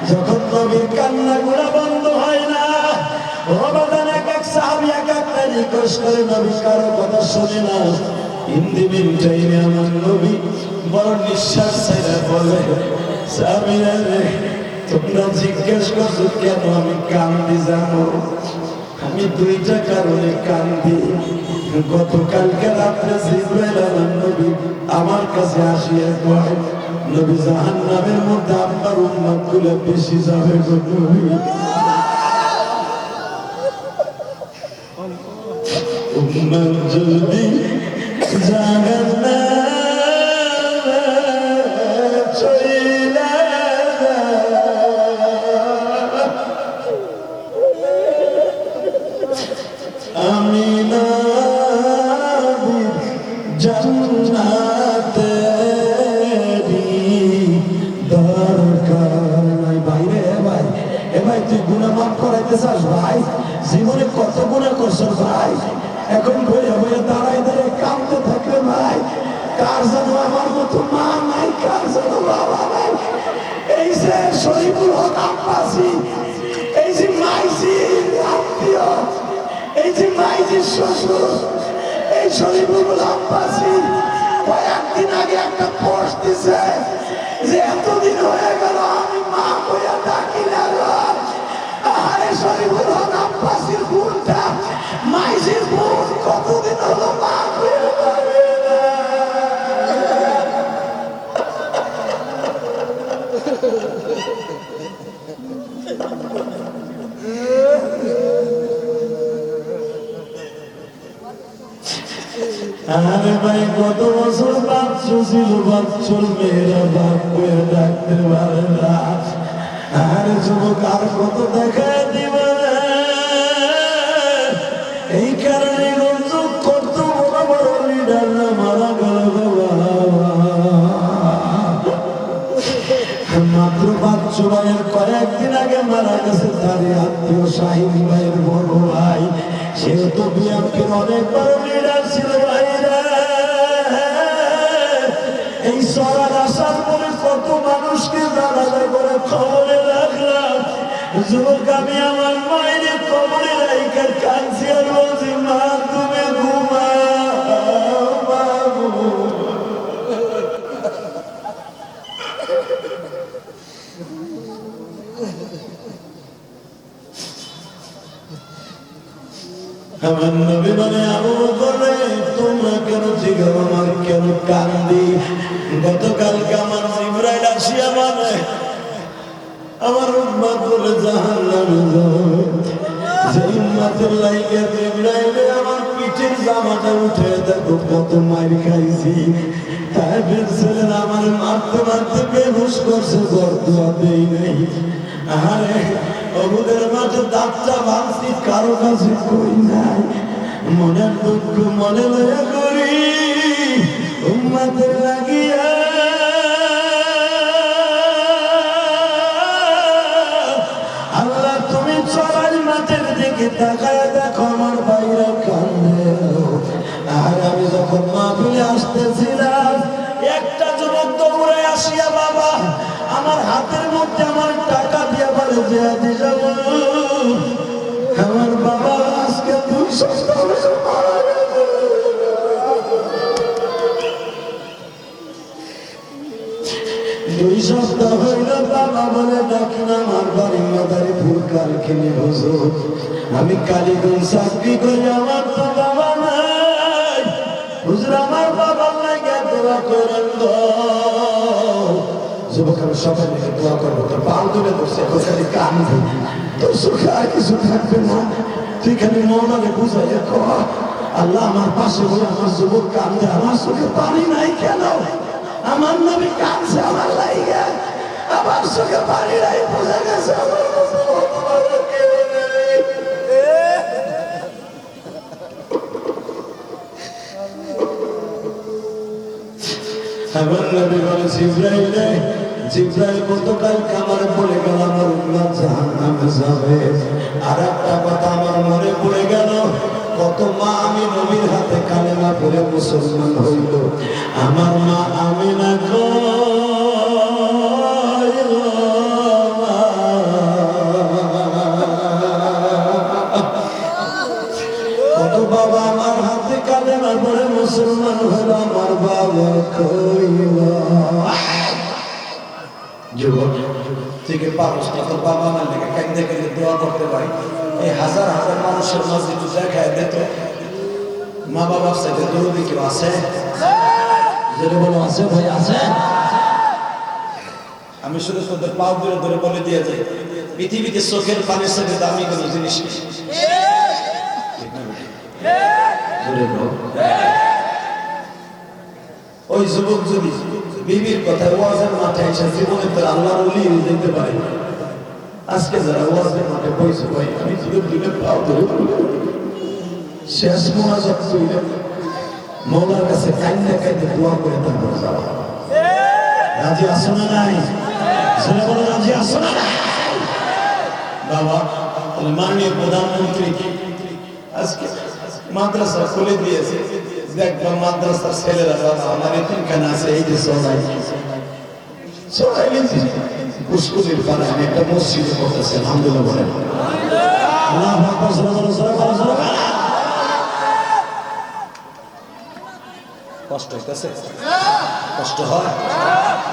Speaker 2: যখন নবীর কান্নাগুলা বন্ধ হয় না। রমাদান এক এক সাহাবী এক একটা রিকোয়েস্ট করে, নবী কারো কথা শোনে না। হিন্দি মিন টাইমে আমার নবী বড় নিঃশ্বাস ছেড়ে বলে, সাহাবীরা রে তোমরা জিজ্ঞেস করছো কেন আমি কান্দি জানো? আমি দুইটা কারণে কান্দি। গতকালকে রাত্রে জিবরাইল আমার নবী আমার কাছে আসিয়া কয়, নবী জাহান্নামের মধ্যে আপনার উম্মতগুলো বেশি যাবে গো নবী। উম্মত যদি জাহান্নামে চইলা আমি না জান্নাতে দরকার নাই। বাইরে ভাই, এ ভাই তুই গুনাহ মাফ করাইতে চাস ভাই? জীবনে কত গুনাহ করছস ভাই, এখন বইয়া বইয়া দাঁড়াই দাঁড়াই কাঁদতে থাকলে ভাই, কার যেন আমার মতো মা নাই, কার যেন বাবা নাই। এই যে শরীফুল হক আব্বাসী, এই যে মাইজি আত্মীয়, এই যে মাইজির শ্বশুর, এই শরীফুল আব্বাসী কয়েকদিন আগে একটা পোস্ট দিছে যে এতদিন হয়ে গেল আমি মা বইয়া ডাকি না। আরে শরীফুল হক আব্বাসীর বোনটা মাইজির বোন কতদিন হলো মা বইয়া ডাকে না। আরে ভাই কত বছর বাচ্চা ছিল, বাচ্চার মেয়েরা বাপ করে ডাকতে পারে না। আরে যুবক আর কত দেখা দিবে, এই কারণে কত বড় বড় লিডাররা মারা গেল বাবা। মাত্র বাচ্চু ভাইয়ের কয়েকদিন আগে মারা গেছে তার আত্মীয় শাহিন ভাইয়ের বড় ভাই, সেও তো বিএনপির অনেক বড় লিডার ছিল ভাইরা। এই সরার আসার পরে কত মানুষকে জানাজা করে খবরে রাখলাম। যুবক আমি আমার মায়ের খবরে রাইখা কাঁদছি আর বলছি, মা তুমি ঘুমাও বাবু। আমার নবী বলে, আবু বকর তোমরা কেন জিগাও আমার কেন কান্দি? গতকালকে আমার জিবরাইল আসিয়া বলে আমার উম্মত বলে জাহান্নামে যাবে। যে উম্মতের লাইগা জিবরাইলে আমার পিঠের জামাটা উঠে দেখো কত মার খাইছি। তাই ছেলেরা আমার মারতে মারতে বেহুশ করছে, বরদুয়া দেই নাই। আরে অবুদের মাঠে দাঁতটা ভাঙছি, কারো কাছে কই নাই। মনের দুঃখ মনে লয়া করি উম্মতের লাগিয়া। আল্লাহ তুমি চড়াই মাঠের দিকে তাকায় দেখো আমার ভাইরা কান্দে। আর আমি যখন মাহফিলে আসতেছিলাম একটা যুবক দৌড়ে আসিয়া বাবা আমার হাতের মধ্যে আমার টাকা দিয়ে বলে যে আমার বাবা আজকে 2 সপ্তাহ মারা গেছে। 2 সপ্তাহ হইল বাবা বলে ডাকি না আমার বাড়ি মাদারীপুর কালকে দেখিনি হুজুর, আমি কালীগঞ্জ চাকরি করি, আমার তো বাবা নাই হুজুর, আমার বাবার লাগে দোয়া করেন গো। যুবক আমি সবাই মিলে দোয়া করবো, তোর পাল তুলে ধরছে, খালি কান্দে, তোর সুখে আর কিছু থাকবে না, তুই খালি মৌলাকে বুঝাইয়া কো আল্লাহ আমার পাশে বলে আমার যুবক কান্দে, আমার চোখে পানি নাই কেন, আমার নবী কাঁদছে আমার লাইগা, আমার চোখে পানি নাই, বোঝা গেছে আমার আমার নবী বলে জিবরাইল, জিবরাইল গতকালকে আমার বলে গেল আমার উম্মত জাহান্নামে যাবে। আর একটা কথা আমার মনে পড়ে গেল, কত মা আমি নবীর হাতে কালেমা পড়ে মুসলমান হইল। আমার মা আমিনা কত বাবা আমার হাতে কালেমা পড়ে মুসলমান হইল, আমার বাবা কইল যুবক থেকে পারস না, তোর বাবা আমার লেগে কান্দে কান্দে দোয়া করতে পারি। এই হাজার হাজার মানুষের মাঝে একটু দেখায় দে তো, মা বাবার সাথে দৌড়ে কেউ আছে? যেটা বলো আছে ভাই, আছে। আমি শুধু তোদের পাও ধরে ধরে বলে দিয়ে যাই, পৃথিবীতে চোখের পানির সাথে দামি কোনো জিনিস নেই। ওই যুবক যদি বিবির কথা ওয়াজের মাঠে এসে জীবনে তার আল্লাহর ওলি যেতে পারে, আজকে যারা ওয়াজের মাঠে বসে ভাই, আমি তোদের দিকে পাও ধরে শেষ মোনাজাত কইলে মৌলার কাছে কাইন্দে কাইন্দে দোয়া করে তারপর যাওয়া। রাজি আসো না নাই? ছেলে বলো রাজি আসো না নাই? বাবা মাননীয় প্রধানমন্ত্রী আজকে মাদ্রাসা খুলে দিয়েছে, দেখবা মাদ্রাসার ছেলেরা বাবা আমার এখানে আছে, এই যে সরাইলেন পুষ্কুলির পাড়ে আমি একটা মসজিদে পড়তেছি, আলহামদুলিল্লাহ বলেন আল্লাহু আকবার, কষ্ট হইতেছে, কষ্ট হয়,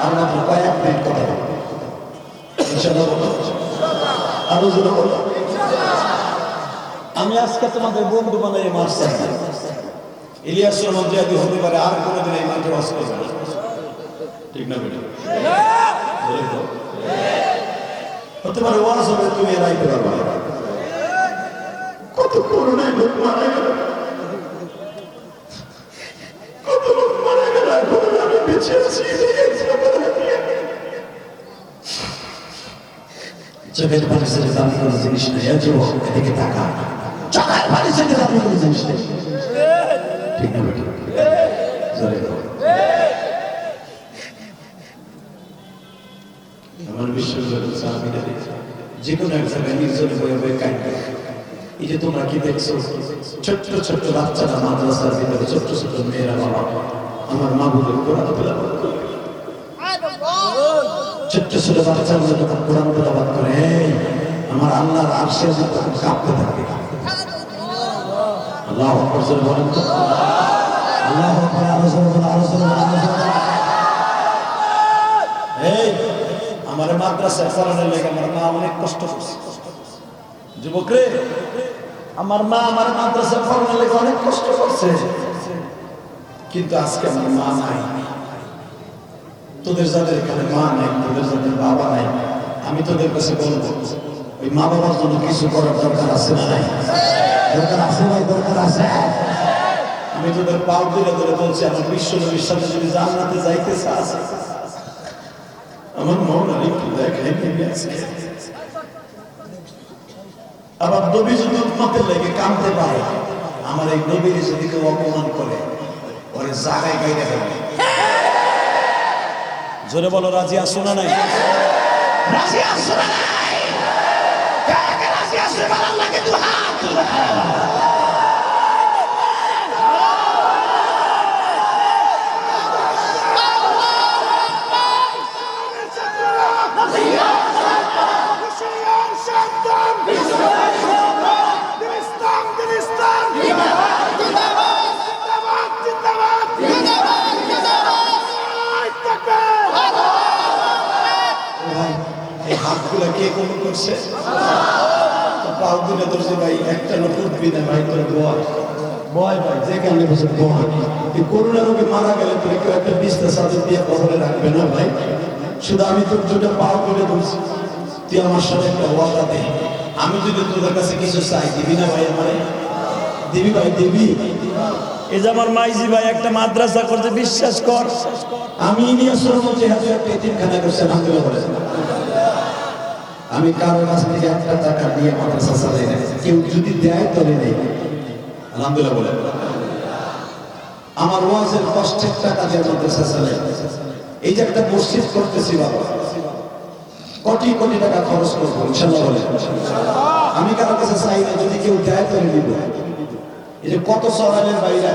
Speaker 2: আমরা তো কয়েক মিনিট কথা বলবো ইনশাআল্লাহ, বলো আরো জোরে বলো। আমি আজকে তোমাদের বন্ধু বানাই মারছি, ইলিয়াস রহমান জিয়াদি হতে পারে, আর কোনোদিন এই মাঠে বাস করবে না, ঠিক না বেটা? হতে পারে ওয়াজ হবে, তুমি এড়াইতে পারবে না। কত করুণায় লোক মারা গেল, কত লোক মারা গেল, এখন আমি বেঁচে আছি। চোখের পানি ছেড়ে দামি কোনো জিনিস নেই, এদিকে টাকা চোখের পানি ছেড়ে দামি কোনো জিনিস নেই, ঠিক না বেটা? আমার বিশ্বাস যে কোনো এক জায়গায় নির্জন হয়ে হয়ে কাঁদবে। এই যে তোমরা কি দেখছো, ছোট্ট ছোট্ট বাচ্চারা মাদ্রাসার ভিতরে, ছোট্ট ছোট্ট মেয়েরা বাবা আমার মাহবুবের কোরআন তেলাওয়াত করে, ছোট্ট ছোট বাচ্চাগুলো যখন কোরআন তেলাওয়াত করে, আমার আল্লাহর আরশের তখন কাঁপতে থাকে। আল্লাহু আকবার বলেন তো, আল্লাহু আকবার, আরো জোরে বলো, আরো জোরে বলো, আরো জোরে। এই আমার মাদ্রাসায় পড়ানোর লেগে আমার মা অনেক কষ্ট করছে, যুবক রে, আমার মা আমার মাদ্রাসায় পড়ানোর লেগে অনেক কষ্ট করছে, কিন্তু আজকে আমার মা নাই। তোদের যাদের এখানে মা নাই, তোদের যাদের বাবা নাই, আমি তোদের কাছে বলবো, ওই মা বাবার জন্য কিছু করার দরকার আছে না নাই? দরকার আছে ভাই, দরকার আছে। আমি তোদের পাও ধরে ধরে বলছি, আমার বিশ্ব নবীর সাথে যদি জান্নাতে যাইতে চাস, আমার মন একটু দেখাই দিবি আজকে। আবার নবী যদি উম্মতের লেগে কাঁদতে পারে, আমার এই নবীর যদি কেউ অপমান করে, ওরে জায়গায় গাইতে হবে। জোরে বলো, রাজি আসো না নাই? রাজি আসো না নাই? রাজি আসো, আল্লাহ কে দুই হাত হাতগুলা কে কবুল করছে? পাও দিলে ধরছে ভাই একটা লোক উঠবি না ভাই তোর বয় বয় ভাই যেখানে বসে বয় এই করোনা রোগে মারা গেলে তুই কেউ একটা বিছনা চাদর দিয়ে কবরে রাখবে না ভাই শুধু আমি তোর দুটো পাও করে ধরছি তুই আমার সাথে একটা ওয়াদা দে আমি যদি তোদের কাছে কিছু চাই দিবি না ভাই আমারে দিবি ভাই দিবি
Speaker 1: এই যে আমার মাইজি ভাই একটা মাদ্রাসা করতে বিশ্বাস কর
Speaker 2: আমি ইলিয়াসের মধ্যে হাতে একটা এতিমখানা করছি আলহামদুলিল্লাহ বলে আমি কারোর কাছ থেকে একটা টাকা দিয়ে মাদ্রাসা চালাই না কেউ যদি দেয় তবে নেই আলহামদুলিল্লাহ বলে আমার ওয়াজের কষ্টের টাকা দিয়ে মাদ্রাসা চালাই এই যে একটা মসজিদ করতেছি বাবা কোটি কোটি টাকা খরচ করবো ইনশাআল্লাহ বলে আমি কারোর কাছে চাই না যদি কেউ দেয় তবে নিব এই যে কত সরালের বাইরে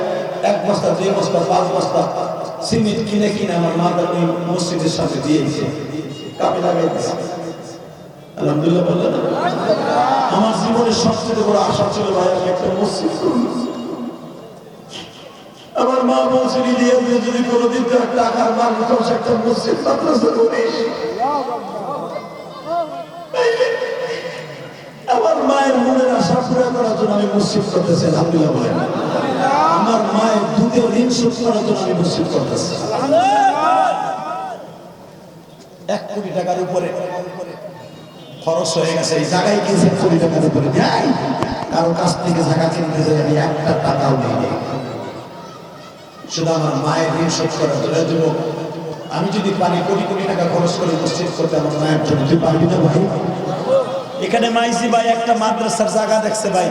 Speaker 2: 1 বস্তা 2 বস্তা 5 বস্তা সিমেন্ট কিনে কিনে আমার মা ওই মসজিদের সামনে দিয়েছে কাপে লাগাই দিয়েছে আলহামদুলিল্লাহ বললেন আমার জীবনের সবচেয়ে বড় আশা ছিল ভাই আমি একটা মসজিদ করব আমার মা বলছিল দিয়ে যদি কোনোদিন তোর টাকার মান খরচ একটা মসজিদ মাদ্রাসা করিস আমার মায়ের মনের আশা পুরো করার জন্য আমি মসজিদ করতেছি আলহামদুলিল্লাহ বলেন আমার মায়ের দুধের ঋণ শোধ করার জন্য আমি মসজিদ করতেছি 1 কোটি টাকার উপরে খরচ হয়ে গেছে এই জায়গায় কিনছে 1 কোটি টাকার উপরে যাই কারো কাছ থেকে জায়গা কিনতে যাই আমি একটা টাকাও নেই শুধু আমার মায়ের ঋণ শোধ করার জন্য দেবো আমি যদি পারি কোটি কোটি টাকা খরচ করে মসজিদ করতে আমার মায়ের জন্য তুই পারবি না ভাই
Speaker 1: এখানে মাইজি ভাই একটা মাদ্রাসার জায়গা দেখছে ভাই